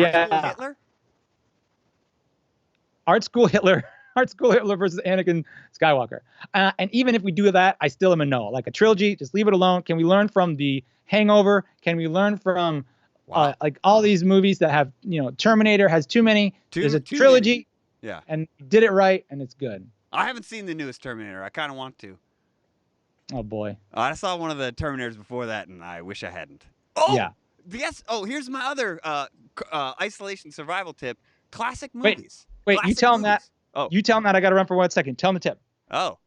art school Hitler? Art school Hitler versus Anakin Skywalker. And even if we do that, I still am a no. Like a trilogy, just leave it alone. Can we learn from The Hangover? Can we learn from like all these movies that have, Terminator has too many. There's a trilogy. Many. Yeah. And did it right, and it's good. I haven't seen the newest Terminator. I kind of want to. Oh, boy. I saw one of the Terminators before that, and I wish I hadn't. Oh, yeah. Yes. Oh, here's my other isolation survival tip. Classic movies. Wait, Classic you tell him movies. that. Oh. You tell him that. I got to run for 1 second. Tell him the tip. Oh.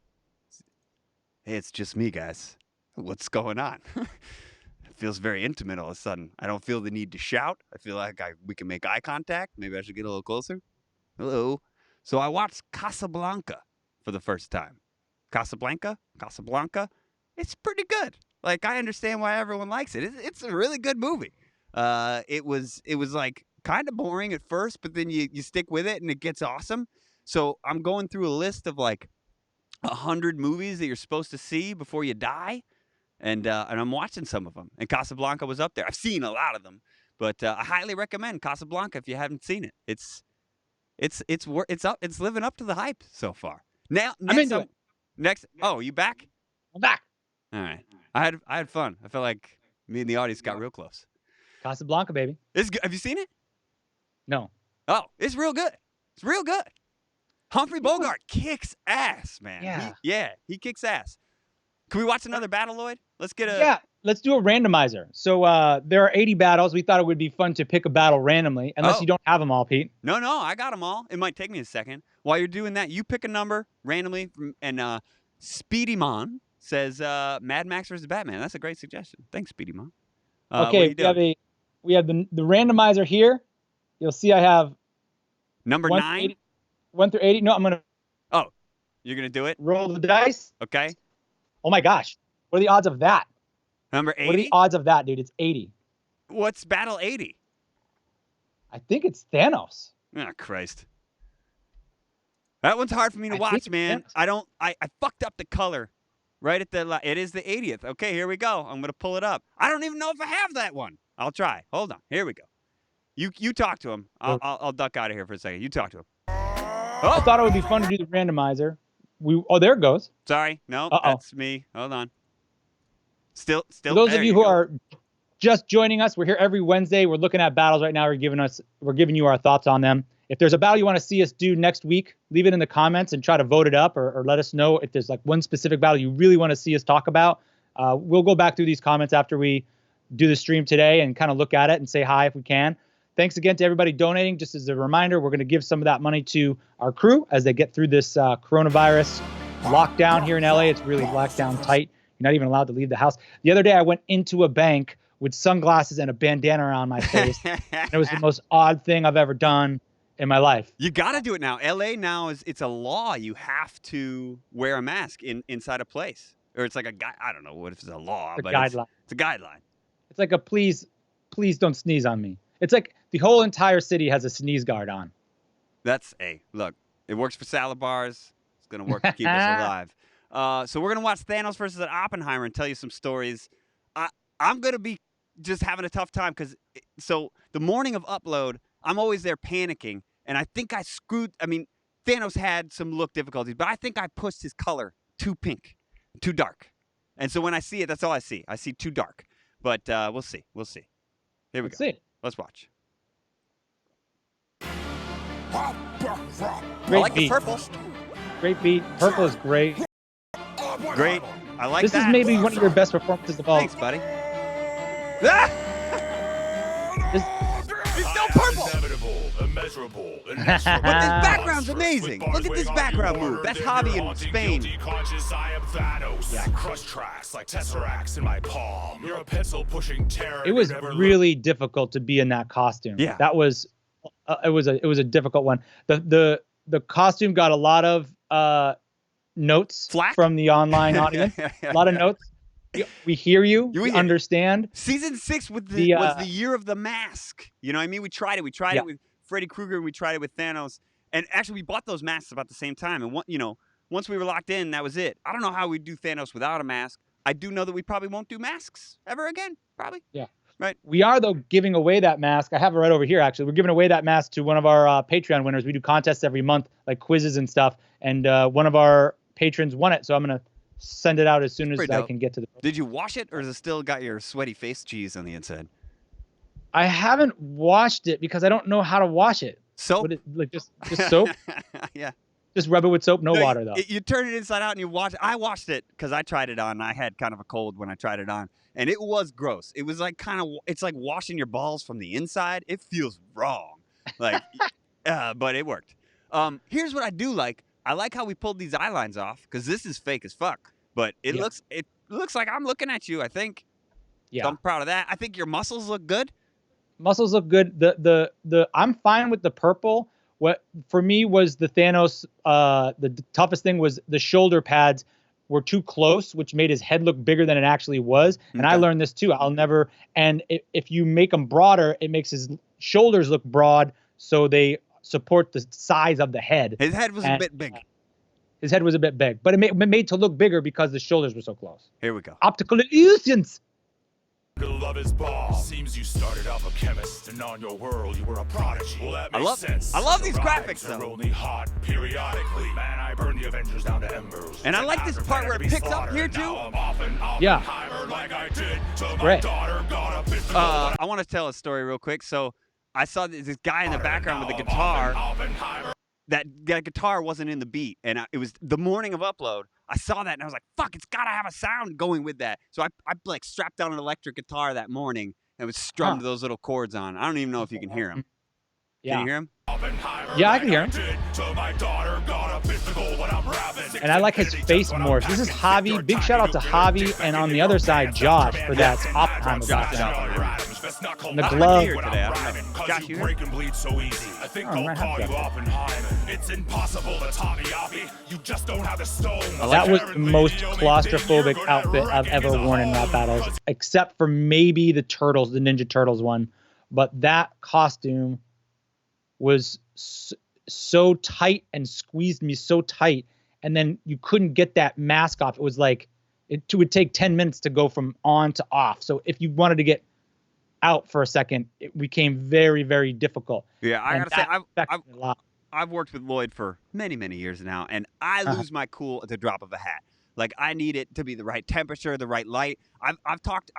Hey, it's just me, guys. What's going on? It feels very intimate all of a sudden. I don't feel the need to shout. I feel like we can make eye contact. Maybe I should get a little closer. Hello. So I watched Casablanca for the first time. Casablanca. It's pretty good. Like, I understand why everyone likes it. It's a really good movie. It was like kind of boring at first, but then you stick with it and it gets awesome. So I'm going through a list of like 100 movies that you're supposed to see before you die. And I'm watching some of them. And Casablanca was up there. I've seen a lot of them, but I highly recommend Casablanca if you haven't seen it. It's living up to the hype so far. Now, next. Oh, you back? I'm back. All right. I had fun. I felt like me and the audience got real close. Casablanca, baby. It's good. Have you seen it? No. Oh, it's real good. It's real good. Humphrey Bogart kicks ass, man. He kicks ass. Can we watch another battle, Lloyd? Let's do a randomizer. So there are 80 battles. We thought it would be fun to pick a battle randomly, unless you don't have them all, Pete. No, I got them all. It might take me a second. While you're doing that, you pick a number randomly, and Speedy Mon says Mad Max versus Batman. That's a great suggestion. Thanks, Speedy Mon. Okay, we have the randomizer here. You'll see I have number 9. 1 through 80. No, I'm gonna. Oh, you're gonna do it? Roll the dice. Okay. Oh my gosh, what are the odds of that? Number 80? What are the odds of that, dude? It's 80. What's battle 80? I think it's Thanos. Oh, Christ. That one's hard for me to watch, man. I fucked up the color right at the, it is the 80th. Okay, here we go. I'm going to pull it up. I don't even know if I have that one. I'll try. Hold on. Here we go. You talk to him. I'll duck out of here for a second. You talk to him. I thought it would be fun to do the randomizer. There it goes. Sorry. No, that's me. Hold on. Still. For those of you who are just joining us, we're here every Wednesday. We're looking at battles right now. We're giving you our thoughts on them. If there's a battle you want to see us do next week, leave it in the comments and try to vote it up, or let us know if there's like one specific battle you really want to see us talk about. We'll go back through these comments after we do the stream today and kind of look at it and say hi if we can. Thanks again to everybody donating. Just as a reminder, we're going to give some of that money to our crew as they get through this coronavirus lockdown here in LA. It's really locked down tight. You're not even allowed to leave the house. The other day, I went into a bank with sunglasses and a bandana around my face. It was the most odd thing I've ever done. in my life. You got to do it now. LA now it's a law. You have to wear a mask inside a place, or it's like a guy. I don't know what if it's a law, but guideline. it's a guideline. It's like a please don't sneeze on me. It's like the whole entire city has a sneeze guard on. That's look. It works for salad bars. It's gonna work to keep us alive. So we're gonna watch Thanos versus Oppenheimer and tell you some stories. I'm gonna be just having a tough time because so the morning of upload, I'm always there panicking, and I think I screwed. I mean, Thanos had some look difficulties, but I think I pushed his color too pink, too dark, and so when I see it, that's all I see. I see too dark. But we'll see. We'll see. Here we go. See. Let's watch. Great I like beat. the purple. Great beat. Purple is great. Great. I like This that. is maybe one of your best performances of all. Thanks, buddy. Ah! He's still purple. But this background's amazing. Look at this background move. That's Javi in Spain. Yeah. Crush tracks like tesseracts in my palm. You're a pencil pushing terror. It was really difficult to be in that costume. Yeah. That was it was a difficult one. The costume got a lot of notes Flack? from the online audience. A lot of notes. We hear you. We understand. Season 6 was the year of the mask. You know what I mean? We tried it. We tried it with Freddy Krueger, and we tried it with Thanos. And actually, we bought those masks about the same time. And once we were locked in, that was it. I don't know how we'd do Thanos without a mask. I do know that we probably won't do masks ever again. Probably. Yeah. Right. We are, though, giving away that mask. I have it right over here, actually. We're giving away that mask to one of our Patreon winners. We do contests every month, like quizzes and stuff. And one of our patrons won it. So I'm going to send it out as soon as I can get to the. Did you wash it, or has it still got your sweaty face cheese on the inside? I haven't washed it because I don't know how to wash it. Soap? Just soap? Yeah. Just rub it with soap, no water, though. You turn it inside out and you wash it. I washed it because I tried it on. I had kind of a cold when I tried it on. And it was gross. It was like it's like washing your balls from the inside. It feels wrong. Like, but it worked. Here's what I do like. I like how we pulled these eye lines off because this is fake as fuck. But it looks like I'm looking at you, I think. Yeah. So I'm proud of that. I think your muscles look good. Muscles look good. The I'm fine with the purple. What for me was the Thanos, the toughest thing was the shoulder pads were too close, which made his head look bigger than it actually was. And I learned this too. If you make them broader, it makes his shoulders look broad, so they support the size of the head. His head was a bit big. His head was a bit big, but it made to look bigger because the shoulders were so close. Here we go. Optical illusions. Love is ball. Seems you started off a chemist, and on your world you were a prodigy. Well, that makes sense. I love these The graphics, rhymes are though. only hot periodically. Man, I burn the Avengers down to embers. And I like this part where it picks up here too. Yeah. Like I did to my Great. daughter, got a bit I want to tell a story real quick. So I saw this guy in the background with a guitar. That guitar wasn't in the beat, and it was the morning of upload. I saw that, and I was like, fuck, it's got to have a sound going with that. So I like strapped down an electric guitar that morning and was strummed those little chords on. I don't even know if you can hear them. Yeah. Can you hear them? Yeah, I can hear him. And I like his face more. This is Javi. Big shout out to Javi, and on the other side, Josh for that Oppenheimer background. And the glove. Here today. I don't know. Josh, you here? I think I'll call you Oppenheimer. It's impossible to top me, Oppie. You just don't have the stone. That was the most claustrophobic outfit I've ever worn in rap battles, except for maybe the Turtles, the Ninja Turtles one. But that costume was so tight and squeezed me so tight, and then you couldn't get that mask off. It was like it would take 10 minutes to go from on to off. So if you wanted to get out for a second, it became very, very difficult. Yeah, I gotta say, affected me a lot. I've worked with Lloyd for many, many years now, and I lose my cool at the drop of a hat. Like, I need it to be the right temperature, the right light. I've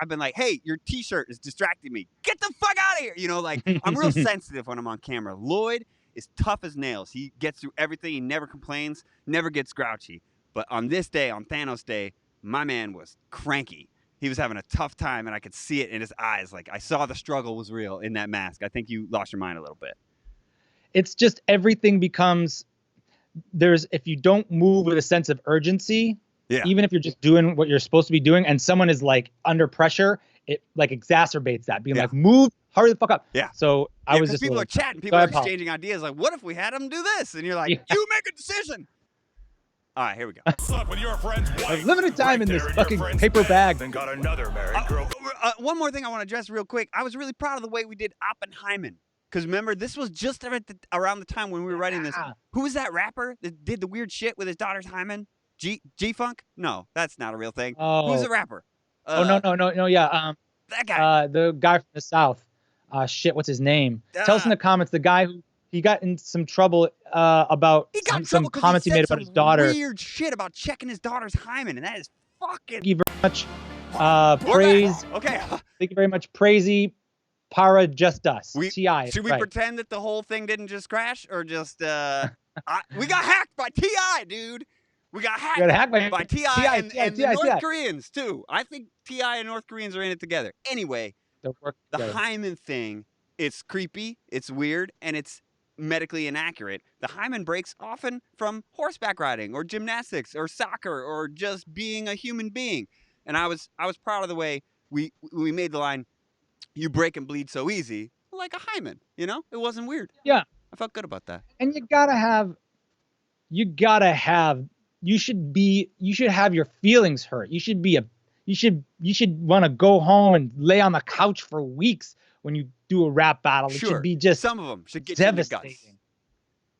been like, hey, your T-shirt is distracting me. Get the fuck out of here. You know, like, I'm real sensitive when I'm on camera. Lloyd is tough as nails. He gets through everything. He never complains, never gets grouchy. But on this day, on Thanos Day, my man was cranky. He was having a tough time, and I could see it in his eyes. Like, I saw the struggle was real in that mask. I think you lost your mind a little bit. It's just everything becomes if you don't move with a sense of urgency, even if you're just doing what you're supposed to be doing and someone is like under pressure, it like exacerbates that, being Yeah. like, move, hurry the fuck up. Yeah. So I was just people a are little- chatting, people I are apologize. exchanging ideas. Like, what if we had them do this? And you're like, Yeah. you make a decision. All right, here we go. Slept with your friend's wife. limited time in there this your fucking friend's paper bed, bag. Then got another married girl. One more thing I want to address real quick. I was really proud of the way we did Oppenheimer. Because remember, this was just around the time when we were writing this. Yeah. Who was that rapper that did the weird shit with his daughter's hymen? G-Funk? No, that's not a real thing. Who's the rapper? Oh no, yeah. That guy. The guy from the South. Shit, what's his name? Tell us in the comments. The guy who he got in some trouble about He got in some trouble 'cause comments he said made about some his daughter. weird shit about checking his daughter's hymen, and that is fucking. Thank you very much. We're Praise. back. Okay. Thank you very much. Praisey. Para just us. T.I. Should we right. pretend that the whole thing didn't just crash, or just we got hacked by T.I., dude. We got hacked, by T.I. and the North Koreans too. I think T.I. and North Koreans are in it together. Anyway, the hymen thing, it's creepy, it's weird, and it's medically inaccurate. The hymen breaks often from horseback riding or gymnastics or soccer or just being a human being. And I was proud of the way we made the line, "You break and bleed so easy," like a hymen. You know, it wasn't weird. Yeah, I felt good about that. and you should have your feelings hurt. You should want to go home and lay on the couch for weeks when you do a rap battle. It should be just some of them should get you in the guts.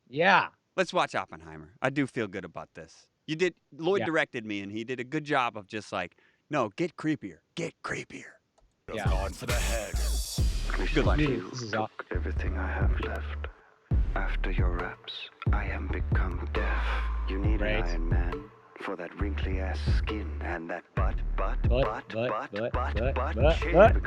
Yeah. Let's watch Oppenheimer. I do feel good about this. Lloyd directed me, and he did a good job of just like, no, get creepier. Get creepier. Yeah. Gone for the head. Good luck. This is awesome. Everything I have left. After your raps, I am become deaf. You need an Iron Man for that wrinkly ass skin and that butt.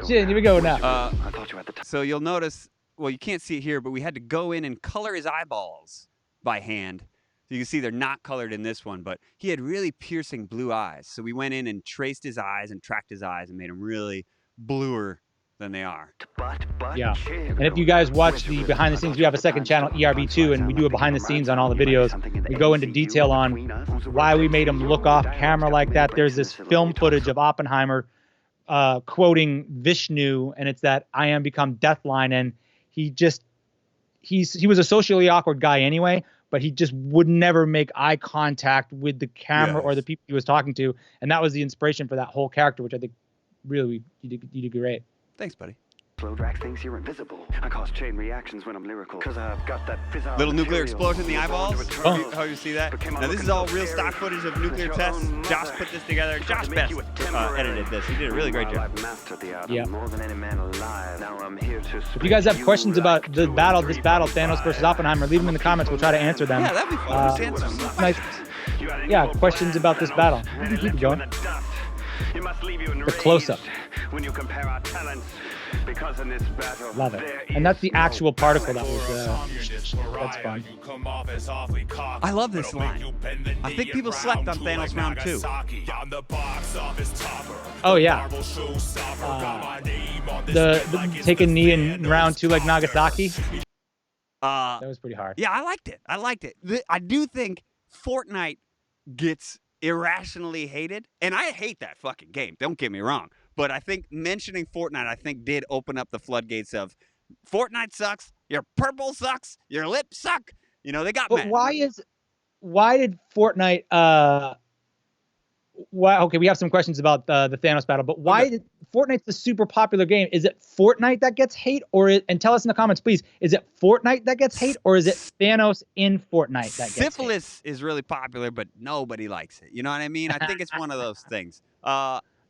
Shit, here we go now. I thought you had the time. So you'll notice, well, you can't see it here, but we had to go in and color his eyeballs by hand. So you can see they're not colored in this one, but he had really piercing blue eyes. So we went in and traced his eyes and tracked his eyes and made them really bluer than they are. Yeah. And if you guys watch the behind the scenes, we have a second channel, ERB2, and we do a behind the scenes on all the videos. We go into detail on why we made him look off camera like that. There's this film footage of Oppenheimer quoting Vishnu, and it's that "I am become death" line, and he was a socially awkward guy anyway, but he just would never make eye contact with the camera or the people he was talking to, and that was the inspiration for that whole character, which I think really you did great. Thanks, buddy. Slodrax thinks you're invisible. I cause chain reactions when I'm lyrical. Cause I've got that fissile Little nuclear material. explosion in the eyeballs. How you see that? Now this is all real stock footage of nuclear tests. Josh put this together. Josh Best edited this. He did a really great job. Yeah. More than any man alive. Now I'm here to If you guys have questions about this battle, Thanos versus Oppenheimer, leave them in the comments. We'll try to answer them. Yeah, that'd be fun. Nice. Yeah, questions about this battle. You can keep it going. The close-up. When you compare our talents, because in this battle, Love it. And that's the actual particle that was, that's fun. I love this line. I think people slept on Thanos round 2. Oh, yeah. The take a knee in round 2 like Nagasaki. That was pretty hard. Yeah, I liked it. I do think Fortnite gets irrationally hated, and I hate that fucking game. Don't get me wrong. But I think mentioning Fortnite, I think, did open up the floodgates of Fortnite sucks, your purple sucks, your lips suck. You know, they got But mad. why did Fortnite okay, we have some questions about the Thanos battle, but why did Fortnite's a super popular game? Is it Fortnite that gets hate, and tell us in the comments, please, is it Fortnite that gets hate, or is it Thanos in Fortnite that gets Syphilis is really popular, but nobody likes it. You know what I mean? I think it's one of those things.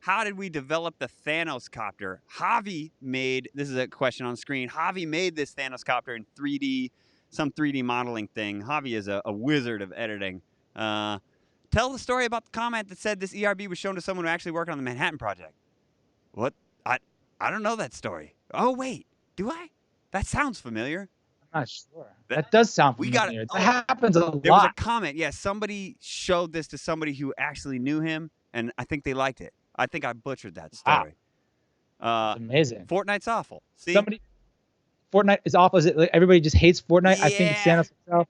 How did we develop the Thanos copter? Javi made, this is a question on screen, Javi made this Thanos copter in 3D, some 3D modeling thing. Javi is a wizard of editing. Tell the story about the comment that said this ERB was shown to someone who actually worked on the Manhattan Project. What? I don't know that story. Oh, wait. Do I? That sounds familiar. I'm not sure. That does sound familiar. That happens a lot. There was a comment. Yeah, somebody showed this to somebody who actually knew him, and I think they liked it. I think I butchered that story. Wow. Amazing. Fortnite's awful. See? Fortnite is awful. Is it like everybody just hates Fortnite? Yeah. I think Thanos himself.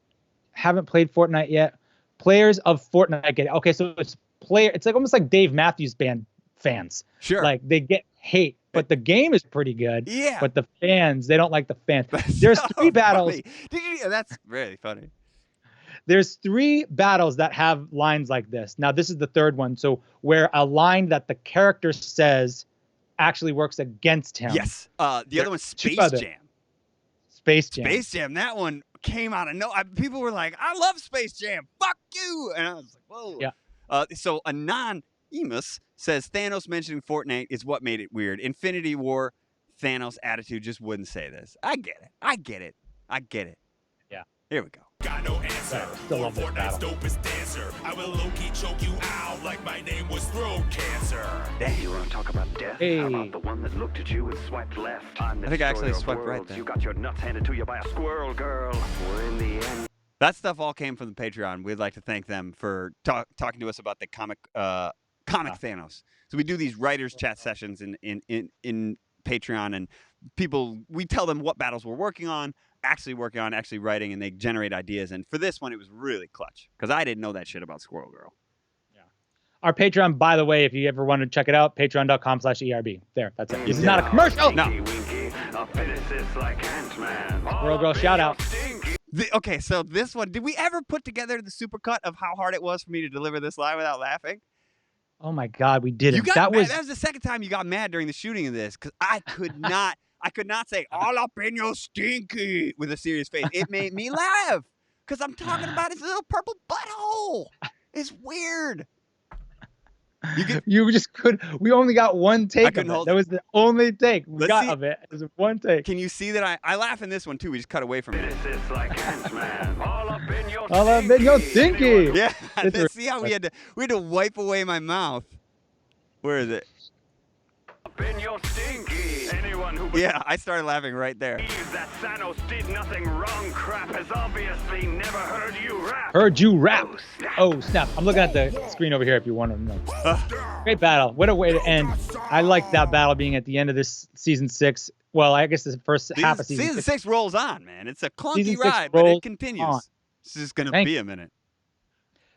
Haven't played Fortnite yet. Players of Fortnite get it. Okay, so it's like almost like Dave Matthews Band fans. Sure. Like they get hate but the game is pretty good. Yeah. But the fans, they don't like the fans. That's There's so 3 battles. funny. That's really funny. There's 3 battles that have lines like this. Now, this is the 3rd one. So where a line that the character says actually works against him. Yes. The other one's Space Jam. Space Jam. Space Jam. That one came out of people were like, I love Space Jam. Fuck you. And I was like, whoa. Yeah. So Anonymous says Thanos mentioning Fortnite is what made it weird. Infinity War, Thanos attitude just wouldn't say this. I get it. Yeah. Here we go. Got no answer. Still love this Fortnite's battle. dopest dancer. I will low-key choke you out like my name was throat cancer. Hey, you want to talk about death? Hey. How about the one that looked at you and swiped left? I'm the I think I actually destroyer of swiped right worlds. there. You got your nuts handed to you by a squirrel girl. We're in the end. That stuff all came from the Patreon. We'd like to thank them for talking to us about the comic Thanos. So we do these writers chat sessions in Patreon, and we tell them what battles we're working on, actually writing, and they generate ideas. And for this one, it was really clutch because I didn't know that shit about Squirrel Girl. Yeah. Our Patreon, by the way, if you ever want to check it out, patreon.com/ERB. There, that's it. This is not a commercial. No. A physicist like Ant-Man. Squirrel Girl, shout out. Okay, so this one, did we ever put together the supercut of how hard it was for me to deliver this line without laughing? Oh my God, we did it. You got That mad. was That was the second time you got mad during the shooting of this because I could not say all up in your stinky with a serious face. It made me laugh because I'm talking about his little purple butthole. It's weird. You just could. We only got one take. couldn't of it. hold That it. was the only take we Let's got see. of it. It was one take. Can you see that I laugh in this one too? We just cut away from it. Physicist like Ant-Man. All up in your All up in your stinky. Yeah. It's See how we had to wipe away my mouth. Where is it? Up in your stinky. Anyone who Yeah, I started laughing right there. believes that Thanos did nothing wrong crap has obviously never heard you rap. Heard you rap. Oh, snap. Oh snap! I'm looking at the screen over here. If you want to know. Great battle. What a way to end. I like that battle being at the end of this season 6. Well, I guess the first half of Season 6 rolls on, man. It's a clunky Season 6 ride, but it rolls continues. on. It's just gonna Thank be a minute.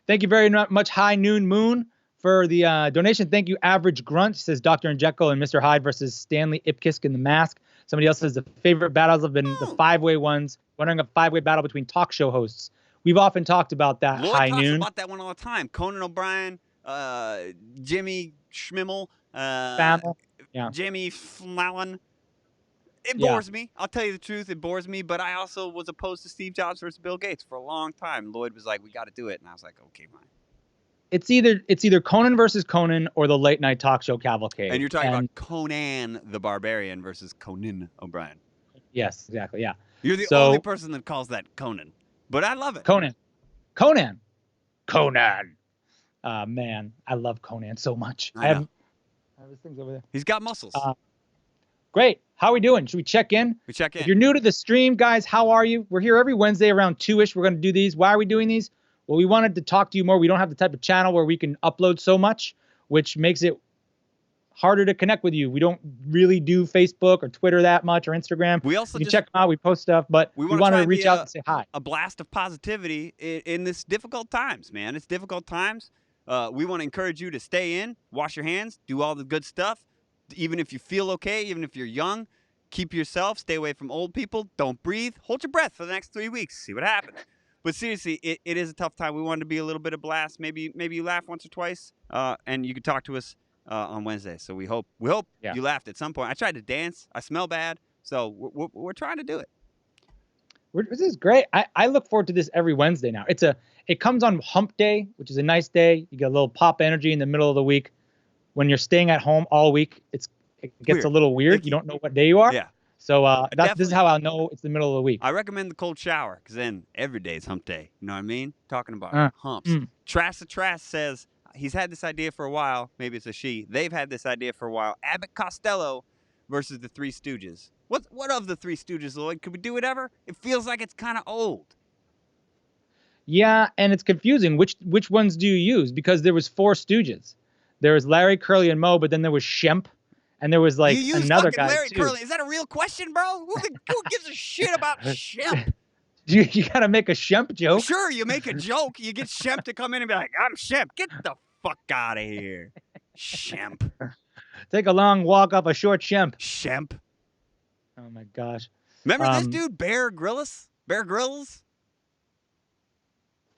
Thank you very much, High Noon Moon, for the donation. Thank you, Average Grunt. Says Dr. and Jekyll and Mr. Hyde versus Stanley Ipkiss in the mask. Somebody else says the favorite battles have been the 5-way ones. Wondering a 5-way battle between talk show hosts. We've often talked about that. Lloyd High talks Noon. about that one all the time. Conan O'Brien, Jimmy Schmimmel, Famel. Yeah. Jimmy Fallon. It Yeah. bores me. I'll tell you the truth. It bores me. But I also was opposed to Steve Jobs versus Bill Gates for a long time. Lloyd was like, "We got to do it," and I was like, "Okay, fine." It's either Conan versus Conan or the late night talk show cavalcade. And you're talking about Conan the Barbarian versus Conan O'Brien. Yes, exactly. Yeah. You're the So- only person that calls that Conan, but I love it. Conan. Man, I love Conan so much. I I have know. his things over there. He's got muscles. Great. How are we doing? Should we check in? we check in. If you're new to the stream, guys, how are you? We're here every Wednesday around 2-ish. We're going to do these. Why are we doing these? Well, we wanted to talk to you more. We don't have the type of channel where we can upload so much, which makes it harder to connect with you. We don't really do Facebook or Twitter that much or Instagram. We also You can just check them out. We post stuff, but We we wanna wanted try to and reach be out and say hi. a blast of positivity in this difficult times, man. It's difficult times. We want to encourage you to stay in, wash your hands, do all the good stuff. Even if you feel okay, even if you're young, keep yourself, stay away from old people, don't breathe, hold your breath for the next 3 weeks, see what happens. But seriously, it is a tough time. We wanted to be a little bit of blast. Maybe you laugh once or twice, and you can talk to us on Wednesday. So we hope Yeah. you laughed at some point. I tried to dance. I smell bad, so we're trying to do it. This is great. I look forward to this every Wednesday now. It comes on Hump Day, which is a nice day. You get a little pop energy in the middle of the week. When you're staying at home all week, it gets Weird. a little weird. Icky. You don't know what day you are. Yeah. So this definitely- is how I'll know it's the middle of the week. I recommend the cold shower because then every day is hump day. You know what I mean? Talking about Uh, humps. Trash the Trash says he's had this idea for a while. Maybe it's a she. They've had this idea for a while. Abbott Costello versus the Three Stooges. What of the Three Stooges, Lloyd? Could we do it ever? It feels like it's kind of old. Yeah, and it's confusing. Which ones do you use? Because there was 4 Stooges. There was Larry, Curly, and Moe, but then there was Shemp, and there was like you use another fucking guy Larry too. Curly. Is that a real question, bro? Who gives a shit about Shemp? You gotta make a Shemp joke. Sure, you make a joke. You get Shemp to come in and be like, "I'm Shemp. Get the fuck out of here, Shemp." Take a long walk up a short shemp. Shemp. Oh my gosh. Remember this dude, Bear Grylls? Bear Grylls?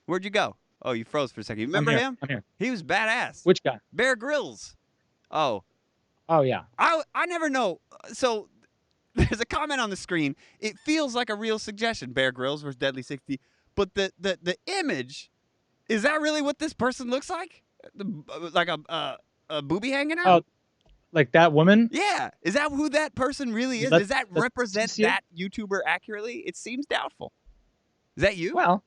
Where'd you go? Oh, you froze for a second. You remember him? I'm here. He was badass. Which guy? Bear Grylls. Oh. Oh yeah. I never know. So there's a comment on the screen. It feels like a real suggestion. Bear Grylls versus Deadly 60. But the image, is that really what this person looks like? Like a boobie hanging out? Oh, like that woman? Yeah. Is that who that person really is? Does that represent that YouTuber accurately? It seems doubtful. Is that you? Well,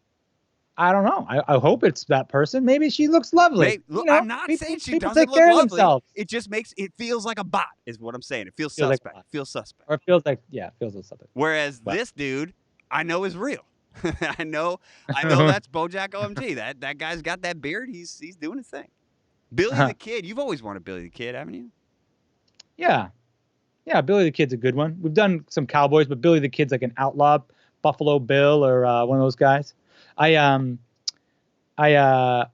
I don't know. I hope it's that person. Maybe she looks lovely. Look, I'm not saying she doesn't take look care of lovely. themselves. It just it feels like a bot, is what I'm saying. It feels Feels like suspect. a bot. Feels suspect. Or it feels like, yeah, it feels like something. Whereas this dude, I know is real. I know that's BoJack OMG. That guy's got that beard. He's doing his thing. Billy the Kid. You've always wanted Billy the Kid, haven't you? Yeah. Yeah, Billy the Kid's a good one. We've done some cowboys, but Billy the Kid's like an outlaw, Buffalo Bill or one of those guys. I'm trying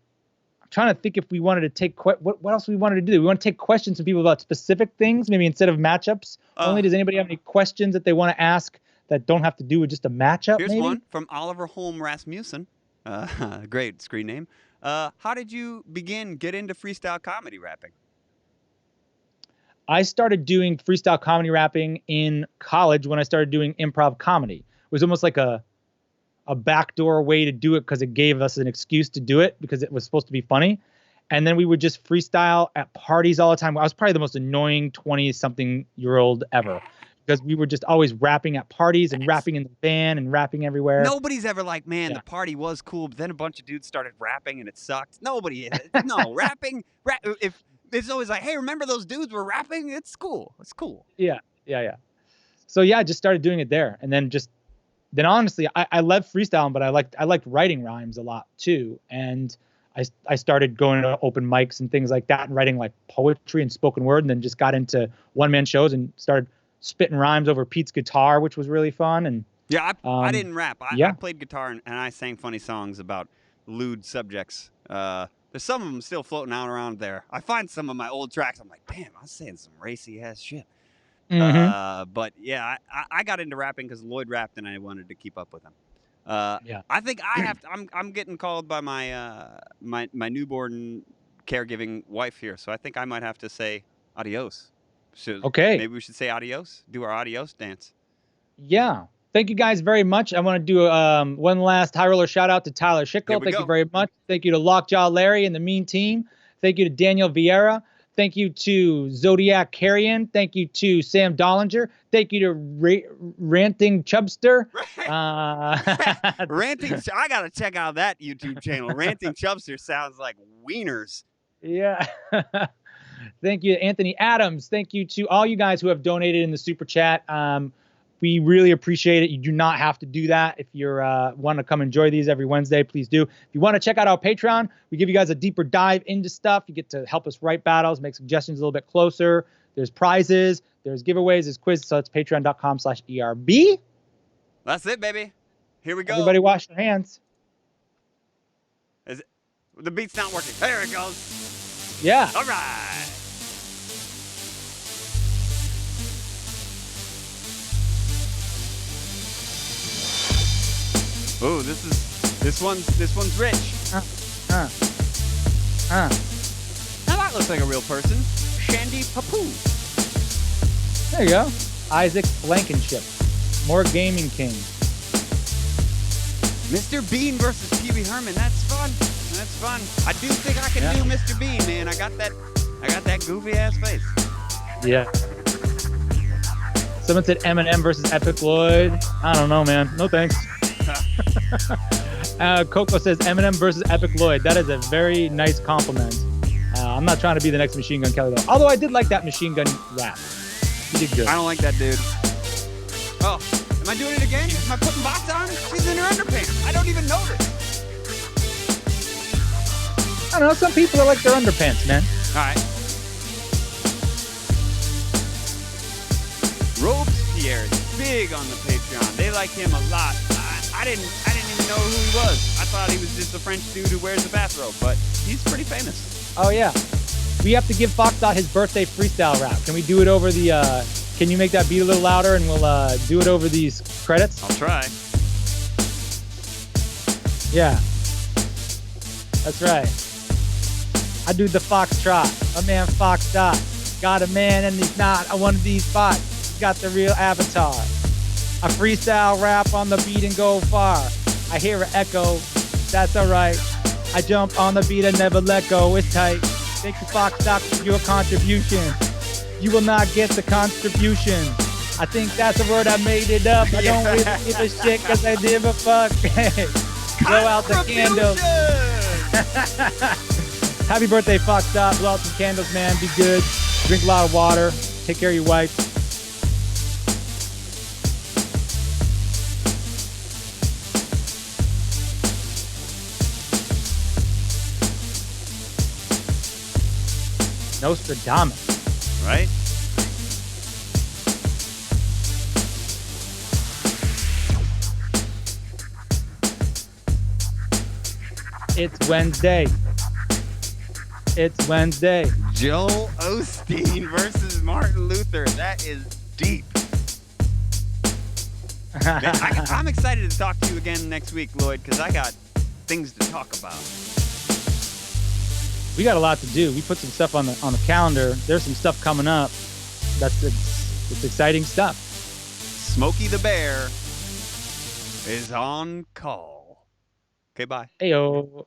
to think if we wanted to take what else we wanted to do. We want to take questions from people about specific things, maybe instead of matchups. Only does anybody have any questions that they want to ask that don't have to do with just a matchup? Here's maybe? one from Oliver Holm Rasmussen. Great screen name. How did you get into freestyle comedy rapping? I started doing freestyle comedy rapping in college when I started doing improv comedy. It was almost like a backdoor way to do it because it gave us an excuse to do it because it was supposed to be funny. And then we would just freestyle at parties all the time. I was probably the most annoying 20-something-year-old ever because we were just always rapping at parties and rapping in the van and rapping everywhere. Nobody's ever like, man, the party was cool, but then a bunch of dudes started rapping and it sucked. Nobody is. No, rapping. If it's always like, hey, remember those dudes were rapping? It's cool. It's cool. Yeah. So yeah, I just started doing it there, and then honestly, I love freestyling, but I liked writing rhymes a lot too, and I started going to open mics and things like that, and writing like poetry and spoken word, and then just got into one-man shows and started spitting rhymes over Pete's guitar, which was really fun. And yeah, I didn't rap. I played guitar and I sang funny songs about lewd subjects. There's some of them still floating out around there. I find some of my old tracks. I'm like, damn, I was saying some racy ass shit. But yeah, I got into rapping because Lloyd rapped and I wanted to keep up with him. I think I'm getting called by my newborn caregiving wife here, so I think I might have to say adios. Okay. Maybe we should say adios. Do our adios dance. Yeah. Thank you guys very much. I want to do one last high roller shout out to Tyler Schickel. Thank you very much. Thank you to Lockjaw Larry and the Mean Team. Thank you to Daniel Vieira. Thank you to Zodiac Carrion. Thank you to Sam Dollinger. Thank you to Ranting Chubster. Ranting. I gotta check out that YouTube channel. Ranting Chubster sounds like wieners. Yeah. Thank you to Anthony Adams. Thank you to all you guys who have donated in the super chat. We really appreciate it. You do not have to do that. If you want to come enjoy these every Wednesday, please do. If you want to check out our Patreon, we give you guys a deeper dive into stuff. You get to help us write battles, make suggestions a little bit closer. There's prizes, there's giveaways, there's quizzes. So it's patreon.com/ERB. That's it, baby. Here we go. Everybody wash their hands. The beat's not working. There it goes. Yeah. All right. Oh, this one's rich. Now that looks like a real person. Shandy Papu. There you go. Isaac Blankenship. More Gaming King. Mr. Bean versus Pee Wee Herman. That's fun. That's fun. I do think I can do Mr. Bean, man. I got that goofy ass face. Yeah. Someone said Eminem versus EpicLLOYD. I don't know, man. No thanks. Coco says Eminem versus EpicLLOYD. That is a very nice compliment. I'm not trying to be the next Machine Gun Kelly, though. Although I did like that Machine Gun rap. He did good. I don't like that dude. Oh, am I doing it again? Am I putting bots on? She's in her underpants. I don't even know this. I don't know. Some people are like their underpants, man. All right. Robespierre is big on the Patreon. They like him a lot. I didn't even know who he was. I thought he was just a French dude who wears a bathrobe, but he's pretty famous. Oh yeah. We have to give Foxdot his birthday freestyle rap. Can we do it over the? Can you make that beat a little louder, and we'll do it over these credits? I'll try. Yeah, that's right. I do the foxtrot. A man Foxdot. Got a man and he's not one of these bots. He's got the real avatar. I freestyle rap on the beat and go far. I hear an echo. That's alright. I jump on the beat and never let go. It's tight. Thank you, Foxdot, for your contribution. You will not get the contribution. I think that's a word. I made it up. I don't really give a shit because I give a fuck. Blow out the candles. Happy birthday, Foxdot. Blow out some candles, man. Be good. Drink a lot of water. Take care of your wife. Nostradamus. Right? It's Wednesday. It's Wednesday. Joel Osteen versus Martin Luther. That is deep. Man, I'm excited to talk to you again next week, Lloyd, because I got things to talk about. We got a lot to do. We put some stuff on the calendar. There's some stuff coming up. It's exciting stuff. Smokey the Bear is on call. Okay, bye. Heyo.